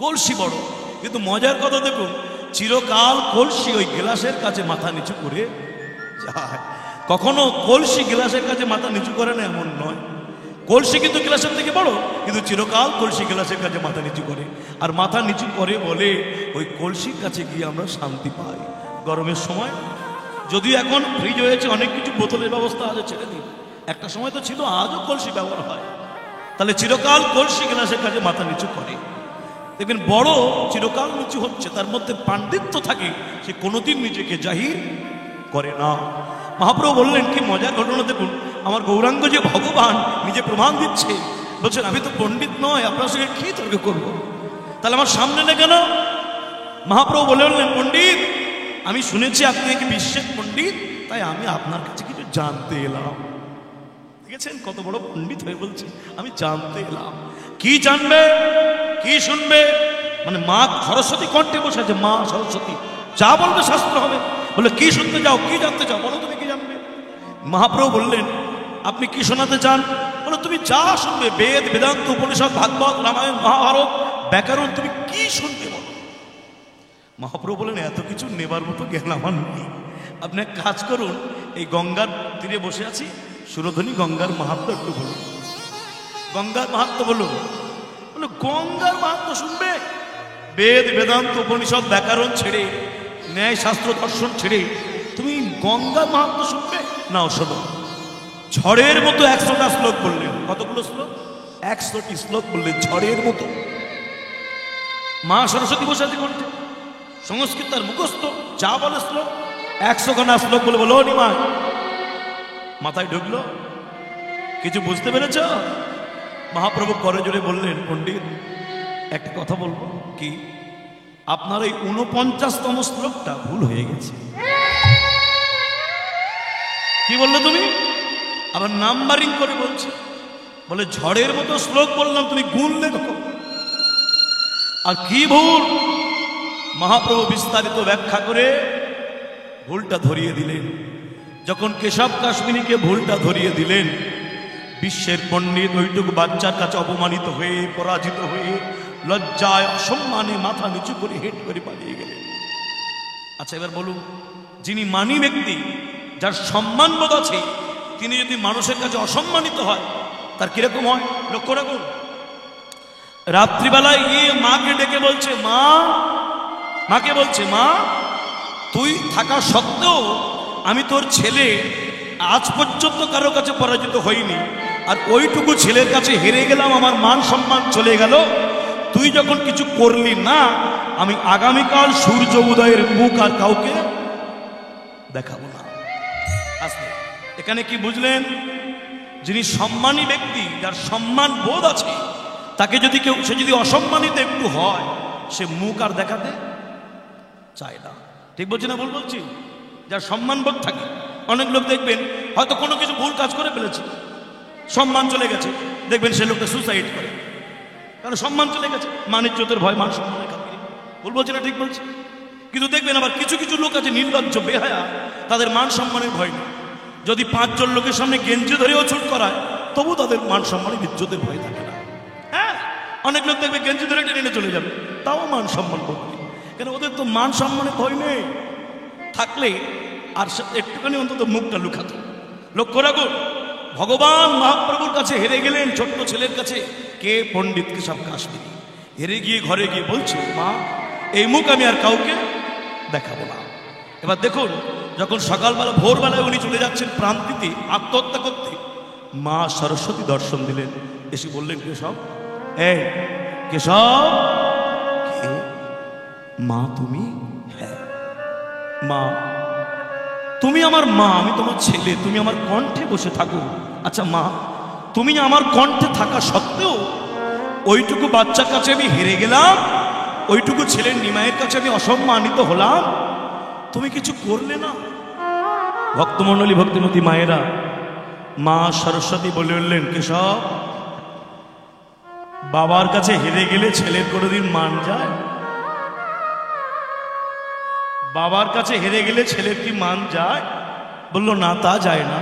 [SPEAKER 1] কলসি বড়, কিন্তু মজার কথা দেখুন, চিরকাল কলসি ওই গ্লাসের কাছে মাথা নিচু করে যায়। কখনো কলসি গ্লাসের কাছে মাথা নিচু করে না এমন নয়, কলসি কিন্তু গ্লাসের থেকে বড়, কিন্তু চিরকাল কলসি গ্লাসের কাছে মাথা নিচু করে। আর মাথা নিচু করে বলে ওই কলসির কাছে গিয়ে আমরা শান্তি পাই গরমের সময়। যদিও এখন ফ্রিজ হয়েছে, অনেক কিছু বোতলের ব্যবস্থা আছে, ছেড়ে দিন, একটা সময় তো ছিল, আজও কলসি ব্যবহার হয়। তাহলে চিরকাল কলসি গ্লাসের কাছে মাথা নিচু করে। দেখবেন বড় চিরকাল নিচু হচ্ছে, তার মধ্যে পাণ্ডিত্য থাকে, সে কোনোদিন নিজেকে জাহির করে না। মহাপ্রভু বললেন কি মজার ঘটনা দেখুন, আমার গৌরাঙ্গ যে ভগবান নিজে প্রমাণ দিচ্ছে, বলছেন আমি তো পণ্ডিত নয়, আপনার সঙ্গে কি তর্ক করব, তাহলে আমার সামনে নেই কেন? মহাপ্রভু বলে বললেন পণ্ডিত, আমি শুনেছি আপনি কি বিশ্বের পণ্ডিত, তাই আমি আপনার কাছে কিছু জানতে এলাম। দেখেছেন কত বড় পণ্ডিত হয়ে বলছে আমি জানতে এলাম। কি জানবে, কি শুনবে? মানে মা সরস্বতী কণ্ঠে বসে আছে, মা সরস্বতী যা বলবে শাস্ত্র হবে। বলে কি শুনতে চাও, কি জানতে চাও, বলো তুমি কি জানবে? মহাপ্রভু বললেন আপনি কি শোনাতে চান? বলো তুমি যা শুনবে, বেদ, বেদান্ত, উপনিষদ, ভাগবত, রামায়ণ, মহাভারত, ব্যাকরণ, তুমি কি শুনতে বলো। মহাপ্রভু বললেন এত কিছু নেবার মতো জ্ঞান আমার নেই, আপনি এক কাজ করুন, এই গঙ্গার তীরে বসে আছি, সুরধ্বনি গঙ্গার মাহাত্ম একটু বলুন, গঙ্গার মাহাত্ম বলুন। বলো গঙ্গার মাহাত্ম শুনবে? বেদ, বেদান্ত, উপনিষদ, ব্যাকরণ ছেড়ে, ন্যায়, শাস্ত্র, দর্শন ছেড়ে তুমি গঙ্গার মাহাত্ম শুনবে? নাও শোনো। ঝড়ের মতো 100টা শ্লোক বললেন। কতগুলো শ্লোক? 100টি শ্লোক বললেন ঝড়ের মতো। মা সরস্বতী বসে আছে কণ্ঠে, সংস্কৃত তার মুখস্থ, যা বলে শ্লোক 100খানা শ্লোক বলে বলো নিমা, মাথায় ঢুকলো? কিছু বুঝতে পেরেছ? মহাপ্রভু করে জোরে বললেন পণ্ডিত একটা কথা বলবো কি, আপনার এই 49তম শ্লোকটা ভুল হয়ে গেছে। কি বললে তুমি? আবার নাম্বারিং করে বলছে, বলে ঝড়ের মতো শ্লোক বললাম, তুমি গুনলে কখন? আর কি ভুল? মহাপ্রভু বিস্তারিত ব্যাখ্যা করে ভুলটা ধরিয়ে দিলেন। যখন কেশব কাশ্মীরীকে ভুলটা ধরিয়ে দিলেন, বিশ্বের পণ্ডিত ওইটুকু বাচ্চার কাছে অপমানিত হয়ে, পরাজিত হয়ে, লজ্জায় অসম্মানে মাথা নিচু করে হেঁট করে পালিয়ে গেলেন। আচ্ছা এবার বলুন, যিনি মানি ব্যক্তি, যার সম্মানবোধ আছে, তিনি যদি মানুষের কাছে অসম্মানিত হয় তার কিরকম হয় লক্ষ্য রাখুন। রাত্রিবেলায় গিয়ে মাকে ডেকে বলছে, মা, মাকে বলছে মা, তুই থাকা সত্ত্বেও আমি তোর ছেলে আজ পর্যন্ত কারো কাছে পরাজিত হইনি, আর ওইটুকু ছেলের কাছে হেরে গেলাম, আমার মান সম্মান চলে গেল। তুই যখন কিছু করলি না, আমি আগামীকাল সূর্য উদয়ের মুখ আর কাউকে দেখাবো না। আসলে এখানে কি বুঝলেন? যিনি সম্মানী ব্যক্তি, যার সম্মান বোধ আছে, তাকে যদি কেউ, সে যদি অসম্মানিত একটু হয়, সে মুখ আর দেখাতে চায় না। ঠিক বলছি না ভুল বলছি? যার সম্মান বোধ থাকে। অনেক লোক দেখবেন হয়তো কোনো কিছু ভুল কাজ করে ফেলেছে, সম্মান চলে গেছে, দেখবেন সে লোকটা সুসাইড করে, কারণ সম্মান চলে গেছে, মানিজ্যতের ভয়, মান সম্মানের খাতিরে। ভুল বলছি না ঠিক বলছি? কিন্তু দেখবেন আবার কিছু কিছু লোক আছে নির্লজ্জ, বেহায়া, তাদের মান সম্মানের ভয় নেই। যদি 5 জন লোকের সামনে গেঞ্জি ধরেও ছুট করায়, তবু তাদের মান সম্মানের ইজ্জতের ভয় থাকে না। হ্যাঁ, অনেক লোক দেখবে গেঞ্জি ধরে টেনে চলে যাবে, তাও মান সম্মান করবে, কেন ওদের তো মান সম্মানের ভয় নেই। থাকলে আর একটুখানি অন্তত মুখটা লুকাতো। লক্ষ্য রাখুন, ভগবান মহাপ্রভুর কাছে হেরে গেলেন ছোট্ট ছেলের কাছে। কে? পণ্ডিত কেশব কাশ্মীরী। হেরে গিয়ে ঘরে গিয়ে বলছে, মা, এই মুখ আমি আর কাউকে দেখাবো না। এবার দেখুন, যখন সকালবেলা ভোরবেলায় উনি চলে যাচ্ছেন প্রান্তিতে আত্মহত্যা করতে, মা সরস্বতী দর্শন দিলেন, এসে বললেন, কেশব, এই কেশব। কে? মা তুমি? হ্যাঁ মা, তুমি আমার মা, আমি তোমার ছেলে, তুমি আমার কণ্ঠে বসে থাকো। আচ্ছা মা, তুমি আমার কণ্ঠে থাকা সত্ত্বেও ওইটুকু বাচ্চার কাছে আমি হেরে গেলাম, ওইটুকু ছেলের নিমাইয়ের কাছে আমি অসম্মানিত হলাম, তুমি কিছু করলে না? ভক্তমণ্ডলী, ভক্তিমতী মায়েরা, মা সরস্বতী বলে উঠলেন, কেশব, বাবার কাছে হেরে গেলে ছেলের কোনোদিন মান যায়? বাবার কাছে হেরে গেলে ছেলের কি মান যায়? বললো, না, তা যায় না।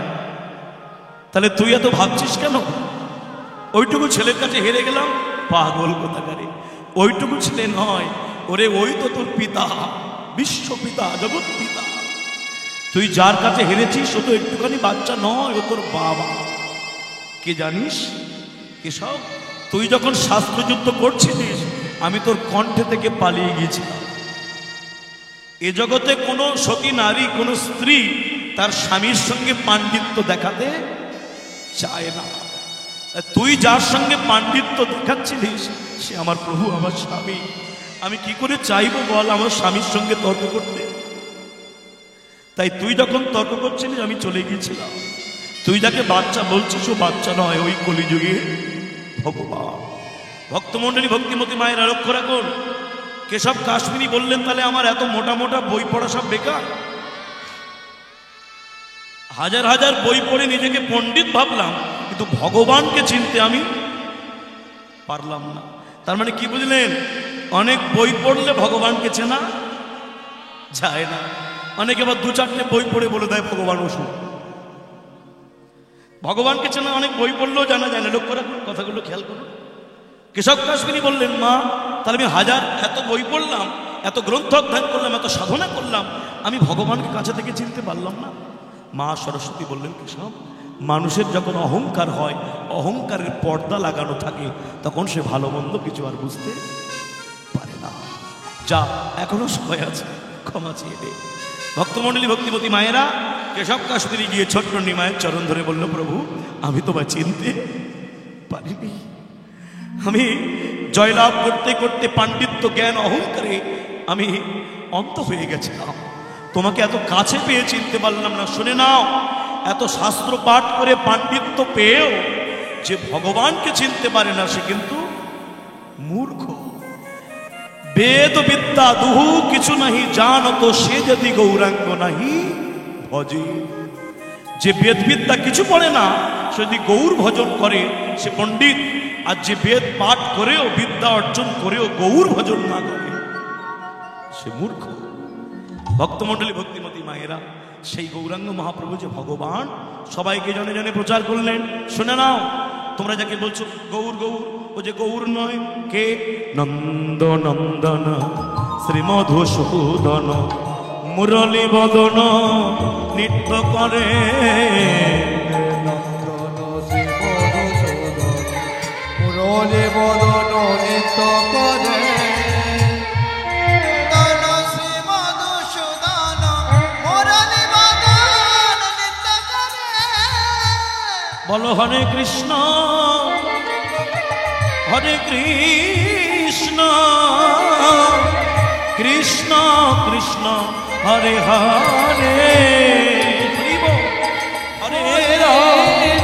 [SPEAKER 1] তাহলে তুই এত ভাবছিস কেন? ওইটুকু ছেলের কাছে হেরে গেলাম, পাগল কোথাকারে। ওইটুকু ছেলে নয়, ওরে ওই তো তোর পিতা, বিশ্ব পিতা, জগৎ পিতা। তুই যার কাছে হেরেছিস ও তো একটুখানি বাচ্চা নয়, ও তোর বাবা। কে জানিস কেশব, তুই যখন শাস্ত্রযুদ্ধ করছিলিস আমি তোর কণ্ঠে থেকে পালিয়ে গিয়েছিলাম। এ জগতে কোনো সতী নারী, কোনো স্ত্রী তার স্বামীর সঙ্গে পাণ্ডিত্য দেখাতে চায় না। তুই যার সঙ্গে পাণ্ডিত্য দেখাচ্ছিলিস সে আমার প্রভু, আমার স্বামী। আমি কি করে চাইবো বল আমার স্বামীর সঙ্গে তর্ক করতে? তাই তুই যখন তর্ক করছিলিস আমি চলে গিয়েছিলাম। তুই যাকে বাচ্চা বলছিস ও বাচ্চা নয়, ওই কলিযুগে ভগবান। ভক্তমণ্ডলী, ভক্তিমতী মায়েরা লক্ষ্য রাখুন, কেশব কাশ্মীরি বললেন তাহলে আমার এত মোটা মোটা বই পড়া সব বেকার। হাজার হাজার বই পড়ে নিজেকে পণ্ডিত ভাবলাম, কিন্তু ভগবানকে চিনতে আমি পারলাম না। তার মানে কি বুঝলেন? অনেক বই পড়লে ভগবানকে চেনা যায় না। অনেকে আবার দু চারটে বই পড়ে বলে দেয় ভগবান ওষুধ। ভগবানকে চেনা অনেক বই পড়লেও জানা যায় না। লক্ষ্য রাখুন, কথাগুলো খেয়াল করুন। কেশব কাশ্মীরি বললেন, মা তাহলে আমি এত বই পড়লাম, এত গ্রন্থ অধ্যয়ন করলাম, এত সাধনা করলাম, আমি ভগবানকে কাছে থেকে চিনতে পারলাম না। মা সরস্বতী বললেন, কেশব মানুষের যখন অহংকার হয়, অহংকারের পর্দা লাগানো থাকে, তখন সে ভালো মন্দ কিছু আর বুঝতে পারে না। যা, এখনো সময় আছে, ক্ষমা চেয়ে দে। ভক্তমণ্ডলী, ভক্তিমতী মায়েরা কেশব কাশ্মীরি গিয়ে ছোট্ট নিমায়ের চরণ ধরে বলল, প্রভু আমি তোমায় চিনতে পারিনি। আমি জয়লাভ করতে করতে পাণ্ডিত্য, জ্ঞান, অহংকারে আমি অন্ত হয়ে গেছিলাম। তোমাকে এত কাছে পেয়ে চিনতে পারলাম না। শুনে নাও, এত শাস্ত্র পাঠ করে পাণ্ডিত্য পেয়েও যে ভগবানকে চিনতে পারে না সে কিন্তু মূর্খ। বেদ বিদ্যা দুহু কিছু নাহি জানত, সে যদি গৌরাঙ্গ নাহি ভজে। যে বেদ বিদ্যা কিছু পড়ে না সে যদি গৌর ভজন করে সে পণ্ডিত। আর যে বেদ পাঠ করেও, বিদ্যা অর্জন করেও গৌর ভজন না করে সে মূর্খ। ভক্তমণ্ডলী, ভক্তিমতী মায়েরা, সেই গৌরাঙ্গ মহাপ্রভু যে ভগবান সবাইকে জনে জনে প্রচার করলেন। শুনে নাও, তোমরা যাকে বলছো গৌর গৌর, ও যে গৌর নয়। কে? নন্দ নন্দন শ্রীমধুসূদন মুরলী বদন নৃত্য করে।
[SPEAKER 2] মুরলী বদন নৃত্য করে।
[SPEAKER 1] বলো হরে কৃষ্ণ হরে কৃষ্ণ, কৃষ্ণ কৃষ্ণ হরে হরে। হরে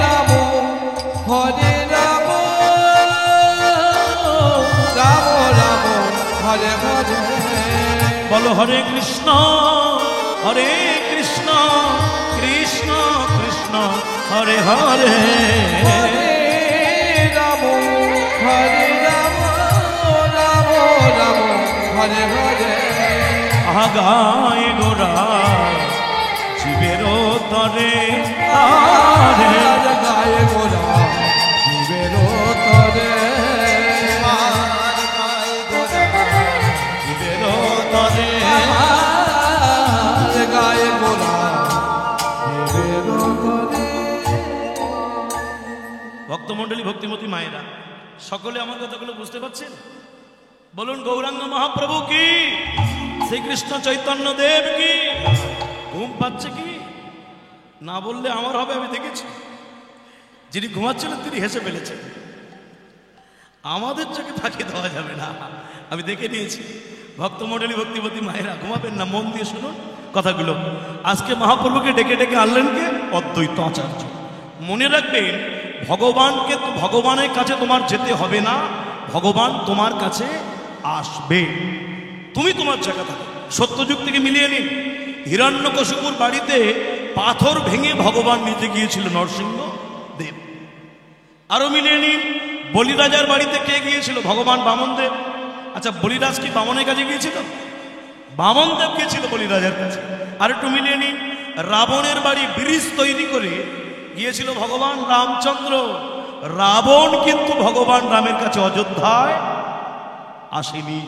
[SPEAKER 2] রাম হরে রাম, রাম রাম হরে হরে।
[SPEAKER 1] বলো হরে কৃষ্ণ হরে কৃষ্ণ, কৃষ্ণ কৃষ্ণ হরে হরে।
[SPEAKER 2] রাম হরে রাম, রাম রাম হরে হরে।
[SPEAKER 1] আগায় গোরা জীবেরও তরে,
[SPEAKER 2] গায়ে গোরা জীবেরও তরে,
[SPEAKER 1] জীবেরও তরে,
[SPEAKER 2] গায়ে গোরা জীবেরও তরে।
[SPEAKER 1] ভক্তমণ্ডলী, ভক্তিমতী মায়েরা, সকলে আমার কথাগুলো বুঝতে পারছেন? বলুন গৌরাঙ্গ মহাপ্রভু কি, শ্রীকৃষ্ণ চৈতন্য দেব কি? ঘুম পাচ্ছে কি? না বললে আমার হবে, আমি দেখেছি। যিনি ঘুমাচ্ছিলেন তিনি হেসে ফেলেছেন। আমাদের চোখে ফাঁকি দেওয়া যাবে না, আমি দেখে নিয়েছি। ভক্তমণ্ডলী, ভক্তিমতী মায়েরা ঘুমাবেন না, মন দিয়ে শুনুন কথাগুলো। আজকে মহাপ্রভুকে ডেকে ডেকে আনলেন কে? অদ্বৈত আচার্য। মনে রাখবেন, ভগবানকে, ভগবানের কাছে তোমার যেতে হবে না, ভগবান তোমার কাছে আসবে। তুমি তোমার জায়গা থাকো। সত্যযুগ থেকে মিলিয়ে নিন। হিরণ্যকশিপুর বাড়িতে পাথর ভেঙে ভগবান নিজে গিয়েছিল নরসিংহ দেব। আরো মিলিয়ে নিন, বলিরাজার বাড়িতে কে গিয়েছিল? ভগবান বামনদেব। আচ্ছা, বলিরাজ কি বামনের কাছে গিয়েছিল? বামনদেব গিয়েছিল বলিরাজার কাছে। আর একটু মিলিয়ে নিন, রাবণের বাড়ি ব্রিজ তৈরি করে গিয়েছিল ভগবান রামচন্দ্র। রাবণ কিন্তু ভগবান রামের কাছে অযোধ্যায় আসেনি।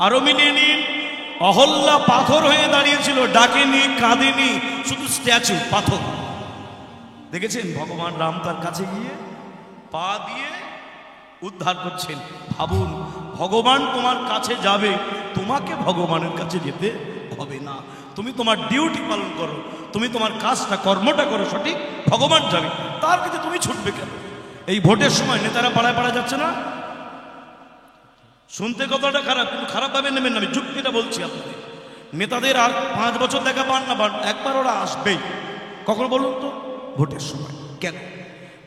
[SPEAKER 1] আরো মিলিয়ে নিন, অহল্যা পাথর হয়ে দাঁড়িয়েছিল, ডাকেনি, কাঁদেনি, শুধু স্ট্যাচু পাথর। দেখেছেন ভগবান রাম তার কাছে গিয়ে পা দিয়ে উদ্ধার করছেন। ভাবুন, ভগবান তোমার কাছে যাবে, তোমাকে ভগবানের কাছে যেতে হবে না। তুমি তোমার ডিউটি পালন করো, তুমি তোমার কাজটা কর্মটা করো সঠিক, ভগবান যাবে, তার কাছে তুমি ছুটবে কেন? এই ভোটের সময় নেতারা পাড়ায় পাড়ায় যাচ্ছে না, শুনতে কতটা খারাপ, কিন্তু খারাপ ভাবে নেবেন না, আমি যুক্তিটা বলছি আপনাদের। নেতাদের আর 5 বছর দেখা পান না পান, একবার ওরা আসবেই। কখন বলুন তো? ভোটের সময়। কেন?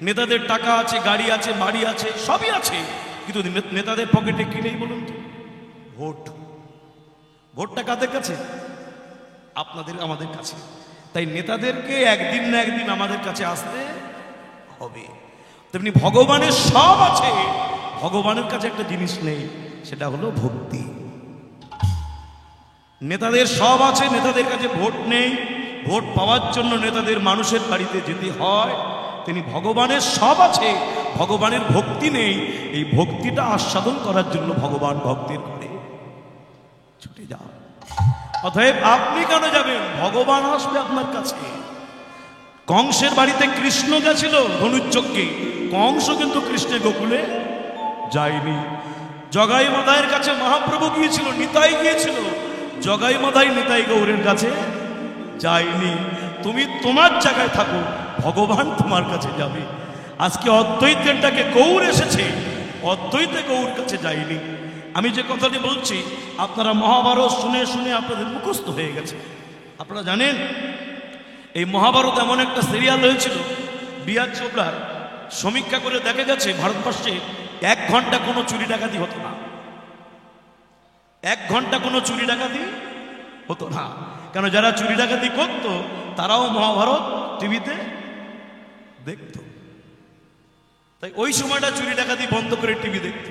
[SPEAKER 1] নেতাদের টাকা আছে, গাড়ি আছে, বাড়ি আছে, সবই আছে, কিন্তু নেতাদের পকেটে কি নেই বলুন তো? ভোট। ভোটটা কাদের কাছে? আপনাদের, আমাদের কাছে। তাই নেতাদেরকে একদিন না একদিন আমাদের কাছে আসতে হবে। তেমনি ভগবানের সব আছে, ভগবানের কাছে একটা জিনিস নেই, সেটা হলো ভক্তি। নেতাদের সব আছে, নেতাদের কাছে ভোট নেই, ভোট পাওয়ার জন্য নেতাদের মানুষের বাড়িতে যেতে হয়। তিনি ভগবানের সব আছে, ভগবানের ভক্তি নেই, এই ভক্তিটা আস্বাদন করার জন্য ভগবান ভক্তের করে ছুটে যান। অতএব আপনি কেন যাবেন? ভগবান আসবে আপনার কাছে। কংসের বাড়িতে কৃষ্ণ গেছিল ধনুর্যজ্ঞে, কংস কিন্তু কৃষ্ণের গোকুলে যায়নি। জগাই মাধাইয়ের কাছে মহাপ্রভু গিয়েছিল, নিতাই গিয়েছিল, জগাই মাধাই নিতাই গৌরের কাছে যায়নি। তুমি তোমার জায়গায় থাকো, ভগবান তোমার কাছে যাবে। আজকে অদ্বৈতের ডাকে গৌর এসেছে, অদ্বৈতে গৌর কাছে যায়নি। আমি যে কথাটি বলছি, আপনারা মহাভারত শুনে শুনে আপনাদের মুখস্থ হয়ে গেছে। আপনারা জানেন এই মহাভারত এমন একটা সিরিয়াল হয়েছিল, বিআর চোপড়ার সমীক্ষা করে দেখা গেছে ভারতবর্ষে 1 ঘন্টা কোনো চুরি ডাকাতি হতো না। 1 ঘন্টা কোনো চুরি ডাকাতি হতো না। কেন? যারা চুরি ডাকাতি করতো তারাও মহাভারত টিভিতে দেখত। তাই ওই সময়টা চুরি ডাকাতি বন্ধ করে টিভি দেখত।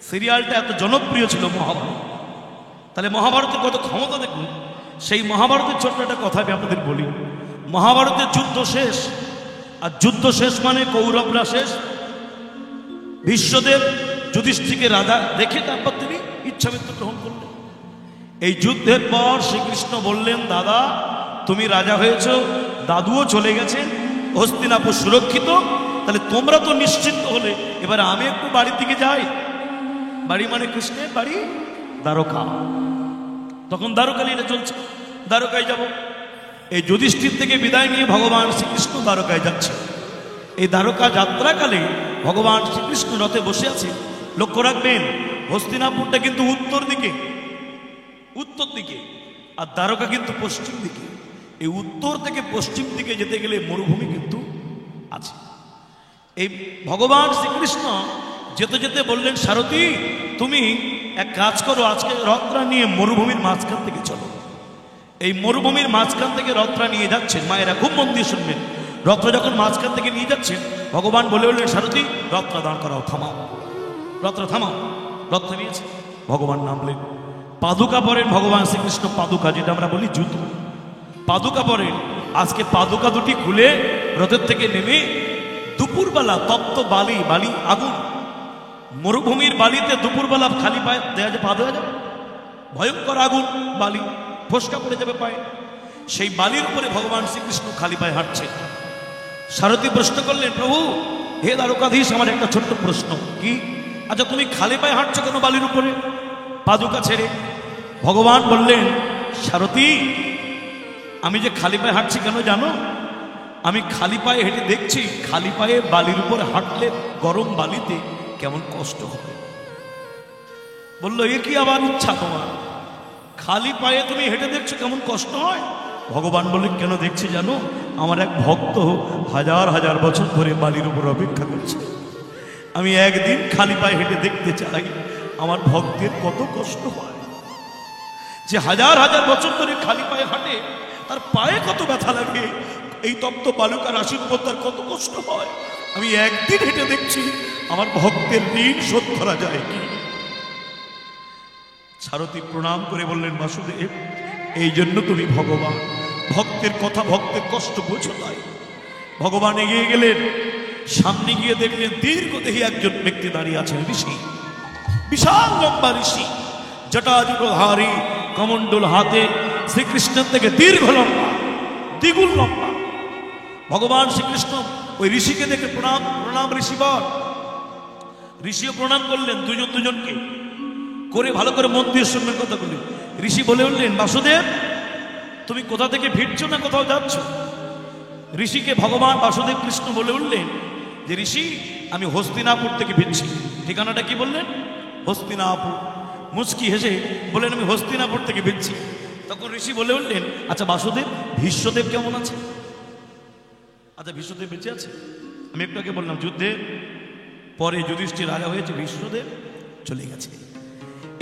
[SPEAKER 1] সিরিয়ালটা এত জনপ্রিয় ছিল মহাভারত। তাহলে মহাভারতের কত ক্ষমতা দেখুন। সেই মহাভারতের ছোট্ট একটা কথা আমি আপনাদের বলি। মহাভারতের যুদ্ধ শেষ, আর যুদ্ধ শেষ মানে কৌরবরা শেষ। ভীষ্মদেব যুধিষ্ঠিরকে রাজা দেখে তারপর তিনি ইচ্ছামৃত্যু গ্রহণ করলেন। এই যুদ্ধের পর শ্রীকৃষ্ণ বললেন, দাদা তুমি রাজা হয়েছ, দাদুও চলে গেছেন, হস্তিনাপুর সুরক্ষিত, তাহলে তোমরা তো নিশ্চিন্ত হলে, এবার আমি একটু বাড়ির দিকে যাই। বাড়ি মানে কৃষ্ণের বাড়ি দ্বারকা। তখন দ্বারকা লীলা চলছে, দ্বারকায় যাব। এই যুধিষ্ঠির থেকে বিদায় নিয়ে ভগবান শ্রীকৃষ্ণ দ্বারকায় যাচ্ছে। এই দ্বারকা যাত্রাকালে ভগবান শ্রীকৃষ্ণ রথে বসে আছে। লক্ষ্য রাখবেন, হস্তিনাপুরটা কিন্তু উত্তর দিকে, উত্তর দিকে, আর দ্বারকা কিন্তু পশ্চিম দিকে। এই উত্তর থেকে পশ্চিম দিকে যেতে গেলে মরুভূমি কিন্তু আছে। এই ভগবান শ্রীকৃষ্ণ যেতে যেতে বললেন, সারথী তুমি এক কাজ করো, আজকে রথটা নিয়ে মরুভূমির মাঝখান থেকে চলো। এই মরুভূমির মাঝখান থেকে রথটা নিয়ে যাচ্ছেন। মায়েরা খুব মন দিয়ে শুনবেন। রথটা যখন মাঝখান থেকে নিয়ে যাচ্ছেন, ভগবান বলে বললেন, সারথী রথটা দাঁড় করাও, থামাও, রথটা থামাও। রথ থামিয়েছে, ভগবান নামলেন। পাদুকা পরেন ভগবান শ্রীকৃষ্ণ, পাদুকা যেটা আমরা বলি জুতো, পাদুকা পরেন। আজকে পাদুকা দুটি খুলে রথের থেকে নেমে দুপুরবেলা তপ্ত বালি, বালি আগুন, মরুভূমির বালিতে দুপুরবেলা খালি পায়ে পা দেওয়া যাবে? ভয়ঙ্কর আগুন, বালি, ফসকা পড়ে যাবে পায়ে। সেই বালির উপরে ভগবান শ্রীকৃষ্ণ খালি পায়ে হাঁটছেন। সারথী প্রশ্ন করলেন, প্রভু হে দ্বারকাধীশ, আমার একটা ছোট্ট প্রশ্ন। কি? আচ্ছা তুমি খালি পায়ে হাঁটছো কেন বালির উপরে, পাদুকা ছেড়ে? ভগবান বললেন, সারথী আমি যে খালি পায়ে হাঁটছি কেন জানো? আমি খালি পায়ে হেঁটে দেখছি, খালি পায়ে বালির উপরে হাঁটলে গরম বালিতে কেমন কষ্ট হবে। বললো, এ কি আবার ইচ্ছা তোমার? খালি পায়ে তুমি হেঁটে দেখছো কেমন কষ্ট হয়? ভগবান বললেন, কেন দেখছি জানো? আমার এক ভক্ত 1000 বছর ধরে বালির উপর অপেক্ষা করছে। আমি একদিন খালি পায়ে হেঁটে দেখতে চাই আমার ভক্তের কত কষ্ট হয়। যে 1000 বছর ধরে খালি পায়ে হাঁটে, তার পায়ে কত ব্যথা লাগে, এই তপ্ত বালুকা রাশির উপর তার কত কষ্ট হয়। আমি একদিন হেঁটে দেখছি আমার ভক্তের ঋণ শোধ করা যায় কি? সারথী প্রণাম করে বললেন, বাসুদেব এই জন্য তুমি ভগবান, ভক্তের কথা, ভক্তের কষ্ট বোঝো। তাই ভগবান এগিয়ে গেলেন, সামনে গিয়ে দেখলেন দীর্ঘদেহী একজন ব্যক্তি দাঁড়িয়ে আছেন। ঋষি, বিশাল লম্বা ঋষি, জটাজুটোধারী, কমণ্ডল হাতে, শ্রীকৃষ্ণের থেকে দীর্ঘ লম্বা, দ্বিগুণ লম্বা। ভগবান শ্রীকৃষ্ণ ওই ঋষিকে দেখে প্রণাম প্রণাম ঋষি বল। ঋষিও প্রণাম করলেন দুজন দুজনকে করে, ভালো করে মন দিয়ে শুনবেন কথা বলি। ঋষি বলে উঠলেন, বাসুদেব তুমি কোথা থেকে ফিরছো না কোথাও যাচ্ছ? ঋষিকে ভগবান বাসুদেব কৃষ্ণ বলে উঠলেন যে ঋষি আমি হস্তিনাপুর থেকে ফিরছি। ঠিকানাটা কি বললেন? হস্তিনাপুর। মুচকি হেসে বললেন আমি হস্তিনাপুর থেকে ফিরছি। তখন ঋষি বলে উঠলেন, আচ্ছা বাসুদেব ভীষ্মদেব কেমন আছে? আচ্ছা ভীষ্মদেব বেঁচে আছে? আমি একটু আগে বললাম যুদ্ধের পরে যুধিষ্ঠির রাজা হয়েছে, ভীষ্মদেব চলে গেছে।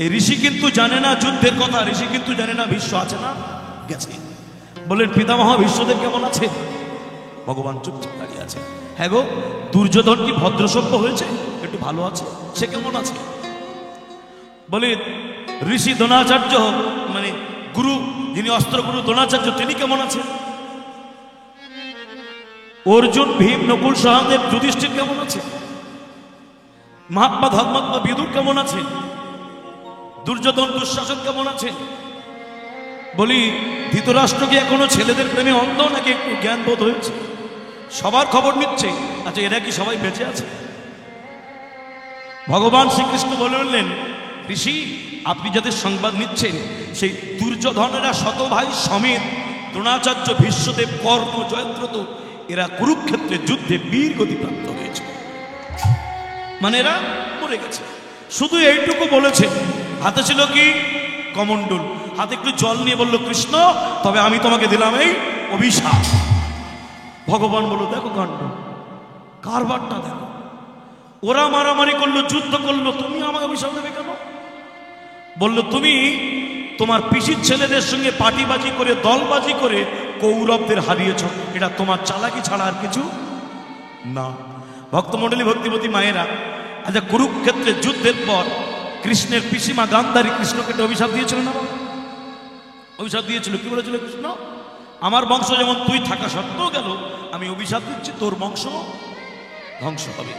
[SPEAKER 1] এই ঋষি কিন্তু জানে না যুদ্ধের কথা, ঋষি কিন্তু জানে না ভীষ্ম আছে না গেছে। বললেন পিতামহ ভীষ্মদেব কেমন আছে? ভগবান চুপচাপ দাঁড়িয়ে আছে। হ্যাঁ গো, দুর্যোধন কি ভদ্রসভ্য হয়েছে? একটু ভালো আছে, সে কেমন আছে? বলে ঋষি দ্রোণাচার্য, মানে গুরু, যিনি অস্ত্রগুরু দ্রোণাচার্য, তিনি কেমন আছেন? অর্জুন, ভীম, নকুল, সহদেব, যুধিষ্ঠির কেমন আছে? মহাত্মা ধর্মাত্মা বিদুর কেমন আছে? দুর্যোধন দুঃশাসন কেমন আছে? বলি ধৃতরাষ্ট্র কি এখনো ছেলেদের প্রেমে অন্ধ নাকি একটু জ্ঞান বোধ হয়েছে? সবার খবর নিচ্ছে। আচ্ছা এরা কি সবাই বেঁচে আছে? ভগবান শ্রীকৃষ্ণ বলে উঠলেন, ঋষি আপনি যাদের সংবাদ নিচ্ছেন সেই দুর্যোধনেরা শত ভাই সমেত দ্রোণাচার্য, ভীষ্মদেব, কর্ণ, জয়দ্রথ এরা কুরুক্ষেত্রে যুদ্ধে বীর গতিপ্রাপ্ত হয়েছে, মানে এরা মরে গেছে। শুধু এইটুকু বলেছে, হাতে ছিল কি কমণ্ডল, হাতে একটু জল নিয়ে বলল কৃষ্ণ তবে আমি তোমাকে দিলাম এই অভিশাপ। ভগবান বলল দেখো কাণ্ড, কারবারটা দেখো, ওরা মারামারি করলো, যুদ্ধ করলো, তুমি আমাকে অভিশাপ দেবে কেন? বলল তুমি তোমার পিসির ছেলেদের সঙ্গে পাটিবাজি করে, দলবাজি করে কৌরবদের হারিয়েছ, এটা তোমার চালাকি ছাড়া আর কিছু না। ভক্তমণ্ডলী, ভক্তিবতী মায়েরা, আচ্ছা কুরুক্ষেত্রের যুদ্ধের পর কৃষ্ণের পিসিমা গান্ধারী কৃষ্ণকে একটা অভিশাপ দিয়েছিল না? অভিশাপ দিয়েছিল, কি বলেছিল কৃষ্ণ? আমার বংশ যেমন তুই থাকা সত্ত্বেও গেল, আমি অভিশাপ দিচ্ছি তোর বংশ ধ্বংস হবে।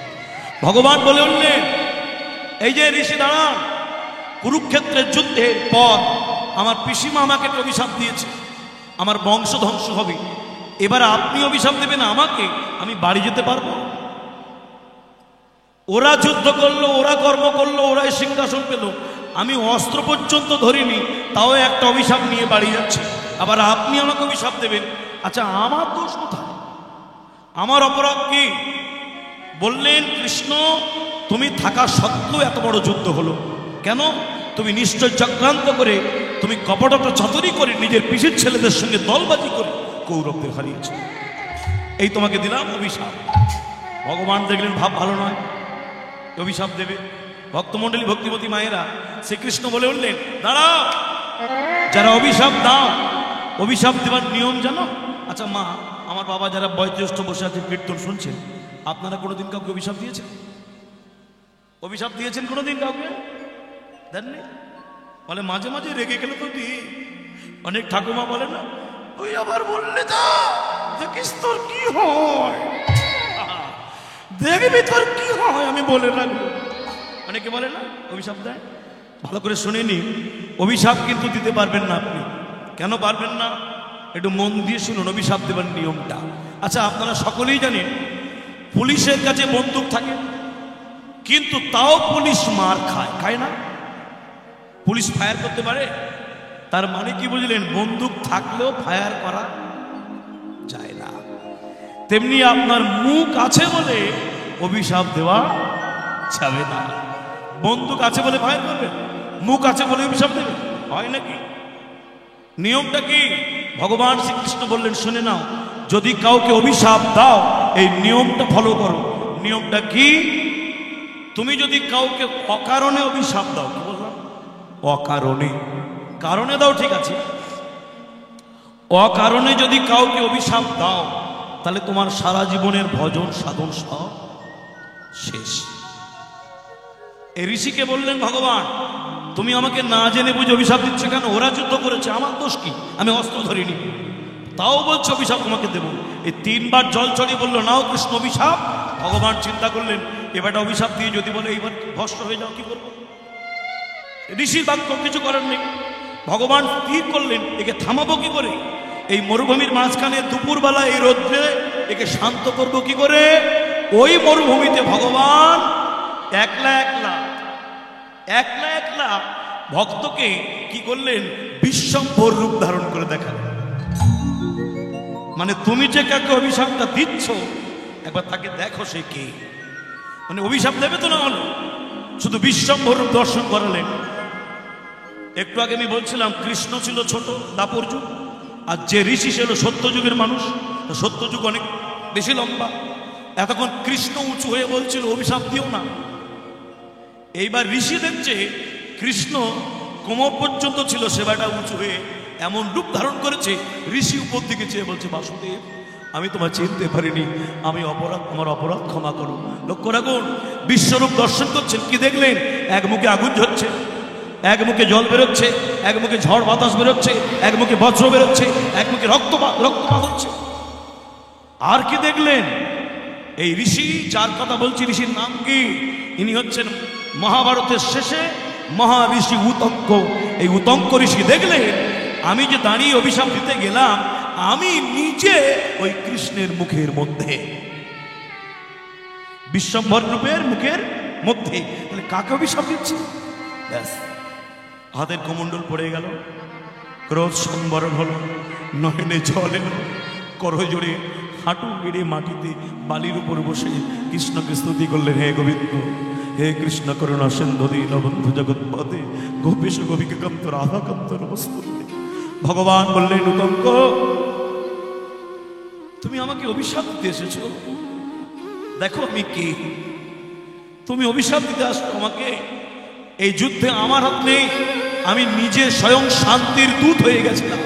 [SPEAKER 1] ভগবান বলে উঠলেন, এই যে ঋষি দাঁড়ান, কুরুক্ষেত্রের যুদ্ধের পর আমার পিসিমা আমাকে একটা অভিশাপ দিয়েছে, আমার বংশ ধ্বংস হবে। এবার আপনি অভিশাপ দেবেন আমাকে, আমি বাড়ি যেতে পারবো? ওরা যুদ্ধ করলো, ওরা কর্ম করলো, ওরাই সিংহাসন পেল, আমি অস্ত্র পর্যন্ত ধরিনি, তাও একটা অভিশাপ নিয়ে বাড়ি যাচ্ছে, আবার আপনি আমাকে অভিশাপ দেবেন? আচ্ছা আমার দোষ কোথায়? আমার অপরাধ কি? বললেন কৃষ্ণ তুমি থাকা সত্ত্বেও এত বড় যুদ্ধ হলো কেন? তুমি নিশ্চয় চক্রান্ত করে, তুমি কপটতা চাতুরি করে নিজের পিসির ছেলেদের সঙ্গে দলবাজি করে কৌরবদের হারিয়েছ, এই তোমাকে দিলাম অভিশাপ। ভগবান দেখলেন ভাব ভালো নয়, অভিশাপ দেবে। ভক্তমণ্ডলী, ভক্তিবতী মায়েরা, শ্রীকৃষ্ণ বলে উঠলেন দাঁড়াও, যারা অভিশাপ দাও, অভিশাপ দেওয়ার নিয়ম জানো? আচ্ছা মা, আমার বাবা যারা বয়োজ্যেষ্ঠ বসে আছে কীর্তন শুনছেন, আপনারা কোনোদিন কাউকে অভিশাপ দিয়েছেন? অভিশাপ দিয়েছেন কোনোদিন কাউকে? দেননি? বলে মাঝে মাঝে রেগে গেলে তো দিই। অনেক ঠাকুমা বলে না, তুই আবার বললে যা, দেখিস তোর কি হয়, দেখবি তোর কি হয়, আমি বলে রাখবো। অনেকে বলে না অভিশাপ দেয়। ভালো করে শুনেনি, অভিশাপ কিন্তু দিতে পারবেন না আপনি। কেন পারবেন না? একটু মন দিয়ে শুনুন অভিশাপ দেবার নিয়মটা। আচ্ছা আপনারা সকলেই জানেন পুলিশের কাছে বন্দুক থাকে, কিন্তু তাও পুলিশ মার খায়, খায় না? পুলিশ ফায়ার করতে পারে, তার মানে কি বুঝলেন? বন্দুক থাকলেও ফায়ার করা যায় না। তেমনি আপনার মুখ আছে বলে অভিশাপ দেওয়া যাবে না। বন্দুক আছে বলে ফায়ার করবে, মুখ আছে বলে অভিশাপ দেবে, হয় নাকি? নিয়মটা কি? ভগবান শ্রীকৃষ্ণ বললেন শুনে নাও, যদি কাউকে অভিশাপ দাও এই নিয়মটা ফলো করো। নিয়মটা কি? তুমি যদি কাউকে অকারণে অভিশাপ দাও, কি বললাম? অকারণে, কারণে দাও ঠিক আছে, অকারণে যদি কাউকে অভিশাপ দাও তাহলে তোমার সারা জীবনের ভজন সাধন সব শেষ। এই ঋষিকে বললেন ভগবান তুমি আমাকে না জেনে বুঝে অভিশাপ দিচ্ছ কেন? ওরা যুদ্ধ করেছে, আমার দোষ কি? আমি অস্ত্র ধরিনি, তাও বলছো অভিশাপ তোমাকে দেবো। এই তিনবার জল চড়িয়ে বললো নাও কৃষ্ণ অভিশাপ। ভগবান চিন্তা করলেন এবারটা অভিশাপ দিয়ে যদি বলে এইবার ভস্ম হয়ে যাও, কি করবো? ঋষির বাক্য কিছু করার নেই। ভগবান স্থির করলেন একে থামাবো কি করে, এই মরুভূমির মাঝখানে দুপুরবেলা এই রৌদ্রে একে শান্ত করব কি করে। ওই মরুভূমিতে ভগবান একলা একলা ভক্তকে কি করলেন, বিশ্বম্ভর রূপ ধারণ করে দেখালেন। মানে তুমি যে কাকে অভিশাপটা দিচ্ছ একবার তাকে দেখো সে কে। মানে অভিশাপ দেবে তো না, হলো শুধু বিশ্বম্ভর রূপ দর্শন করালেন। একটু আগে আমি বলছিলাম কৃষ্ণ ছিল ছোট দাপর যুগ, আর যে ঋষি ছিল সত্যযুগের মানুষ, সত্যযুগ অনেক বেশি লম্বা। এতক্ষণ কৃষ্ণ উঁচু হয়ে বলছিল অভিশাপ দিও না। এইবার ঋষি দেখছে কৃষ্ণ কোমর পর্যন্ত ছিল, সেবাটা উঁচু হয়ে এমন রূপ ধারণ করেছে। ঋষি উপর দিকে চেয়ে বলছে, বাসুদেব আমি তোমায় চিনতে পারিনি, আমার অপরাধ ক্ষমা করো। লক্ষ্য রাখুন বিশ্বরূপ দর্শন করছেন, কি দেখলেন, এক মুখে আগুন ঝরছে, এক মুখে জল বেরোচ্ছে, এক মুখে ঝড় বাতাস বেরোচ্ছে, এক মুখে বজ্র বেরোচ্ছে, এক মুখে রক্তপাত হচ্ছে। আর কি দেখলেন, এই ঋষি যার কথা বলছি ঋষির নাম কি, ইনি হচ্ছেন মহাভারতের শেষে মহাঋষি উতঙ্ক। এই উতঙ্ক ঋষি দেখলেন আমি যে দাঁড়িয়ে অভিশাপ দিতে গেলাম, আমি নিজে ওই কৃষ্ণের মুখের মধ্যে, বিশ্বম্ভর রূপের মুখের মধ্যে। তাহলে কাকে অভিশাপ দিচ্ছি? ব্যাস, হাতের কমণ্ডল পড়ে গেল, ক্রোধ সংবরণ হলো, নয়নে জল এলো, করহ জোরে হাঁটু গেড়ে মাটিতে বালির উপর বসে কৃষ্ণকে স্তুতি করলেন, হে গোবিন্দ, হে কৃষ্ণ করুণা সিন্ধু দীনবন্ধু জগৎপদে গোপেশ গোপিকা কান্ত রাধা কান্ত নমস্তুতে। ভগবান বললেন, উতঙ্ক তুমি আমাকে অভিশাপ দিতে এসেছ, দেখো আমি কে। তুমি অভিশাপ দিতে আসছো আমাকে, এই যুদ্ধে আমার হাত নেই, আমি নিজে স্বয়ং শান্তির দূত হয়ে গেছিলাম।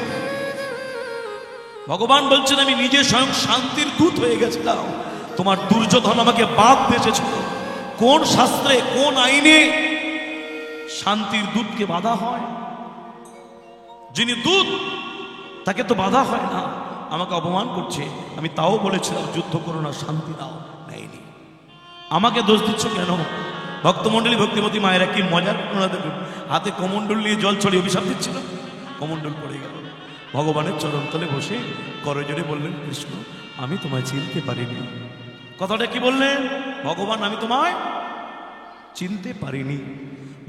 [SPEAKER 1] ভগবান বলছেন আমি নিজে স্বয়ং শান্তির দূত হয়ে গেছিলাম, তোমার দুর্যোধন আমাকে বাদ দিয়েছিল। কোন শাস্ত্রে কোন আইনে শান্তির দূতকে বাধা হয়? যিনি দূত তাকে তো বাধা হয় না। আমাকে অপমান করছে, আমি তাও বলেছিলাম যুদ্ধ করো না, শান্তি দাও, নেয়নি। আমাকে দোষ দিচ্ছ কেন? ভক্তমণ্ডলী ভক্তিমতী মায়েরা কি মজার ঘটনা দেখুন, হাতে কমণ্ডল নিয়ে জল ছড়িয়ে অভিশাপ দিচ্ছিল, কমণ্ডল পড়ে গেল। ভগবানের চরণতলে বসে করজোরে বললেন, কৃষ্ণ আমি তোমায় চিনতে পারিনি। কথাটা কি বললেন? ভগবান আমি তোমায় চিনতে পারিনি।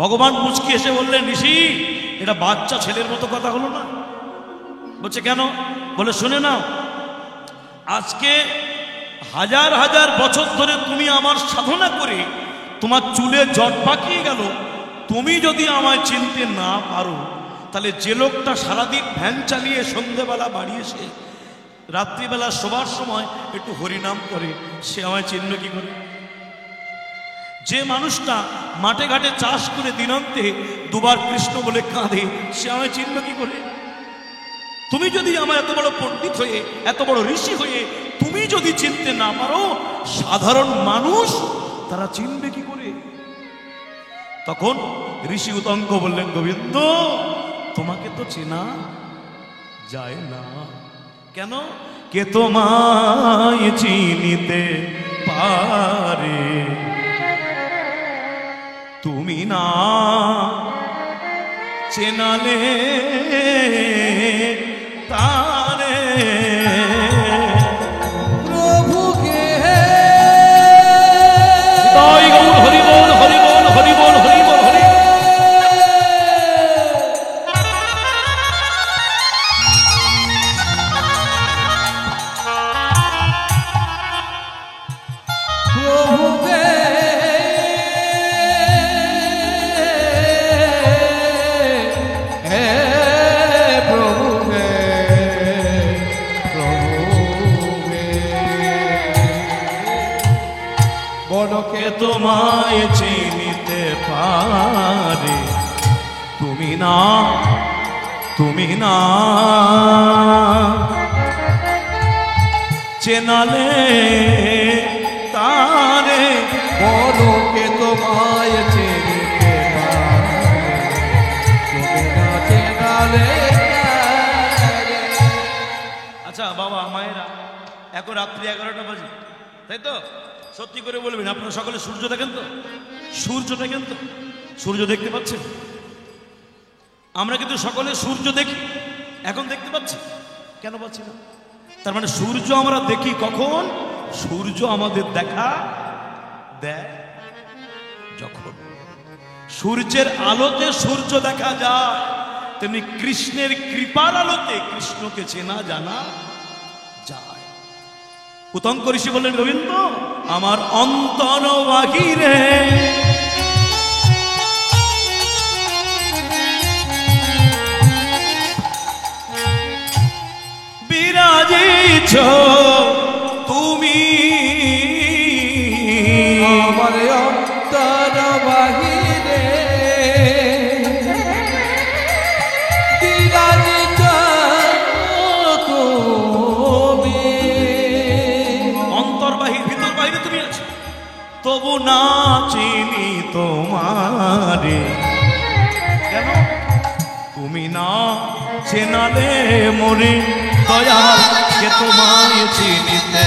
[SPEAKER 1] ভগবান মুচকি এসে বললেন, ঋষি এটা বাচ্চা ছেলের মতো কথা হলো না। বলছে কেন? বলে শুনে নাও, আজকে হাজার হাজার বছর ধরে তুমি আমার সাধনা করে তোমার চুলে জট পাকিয়ে গেল, তুমি যদি আমায় চিনতে না পারো, তাহলে যে লোকটা সারাদিন ভ্যান চালিয়ে সন্ধ্যেবেলা বাড়ি এসে রাত্রিবেলা শোবার সময় একটু হরিনাম করে, সে আমায় চিনবে কি করে? যে মানুষটা মাঠে ঘাটে চাষ করে দিনান্তে দুবার কৃষ্ণ বলে কাঁদে, সে আমায় চিনবে কি করে? তুমি যদি আমার এত বড় পণ্ডিত হয়ে, এত বড় ঋষি হয়ে তুমি যদি চিনতে না পারো, সাধারণ মানুষ তারা চিনবে কি করে? তখন ঋষি উতঙ্ক বললেন, গোবিন্দ তোমাকে তো চেনা যায় না। কেন? কে তোমায় চিনিতে পারে, তুমি না চেনালে তারে।
[SPEAKER 2] প্রভুকে
[SPEAKER 1] জয় গৌর হরি বল, হরি বল, হরি বল, হরি বল, হরি।
[SPEAKER 2] প্রভুকে হে প্রভুকে প্রভুকে বড়কে
[SPEAKER 1] তোমায় চিনিতে পারে, তুমি না, তুমি না চেনালে তারে।
[SPEAKER 2] বড়কে তোমায় চিনিতে পারে, তুমি না চেনালে তারে।
[SPEAKER 1] আচ্ছা বাবা মায়েরা, এখন রাত্রি 11টা বাজে, তাই তো? সত্যি করে বলবেন আপনারা সকলে সূর্য দেখেন তো? সূর্য দেখেন তো? সূর্য দেখতে পাচ্ছেন? আমরা কিন্তু সকলে সূর্য দেখি, এখন দেখতে পাচ্ছি? কেন পাচ্ছি না? তার মানে সূর্য আমরা দেখি কখন? সূর্য আমাদের দেখা দেয় যখন। সূর্যের আলোতে সূর্য দেখা যায়, তেমনি কৃষ্ণের কৃপার আলোতে কৃষ্ণকে চেনা জানা যায়। উতঙ্ক ঋষি বললেন, গোবিন্দ আমার অন্তর বাহিরে বিরাজিছ তুমি,
[SPEAKER 2] আমার অন্তর বাহিরে বিরাজিত তুমি।
[SPEAKER 1] অন্তর বাহির ভিতর বাইরে তুমি আছো, তবু না চিনি তোমারে। কেন? তুমি না চেনালে মরে দয়াল কে তোমায় চিনিতে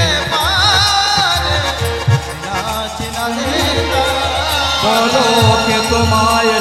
[SPEAKER 2] বলো কে তোমায়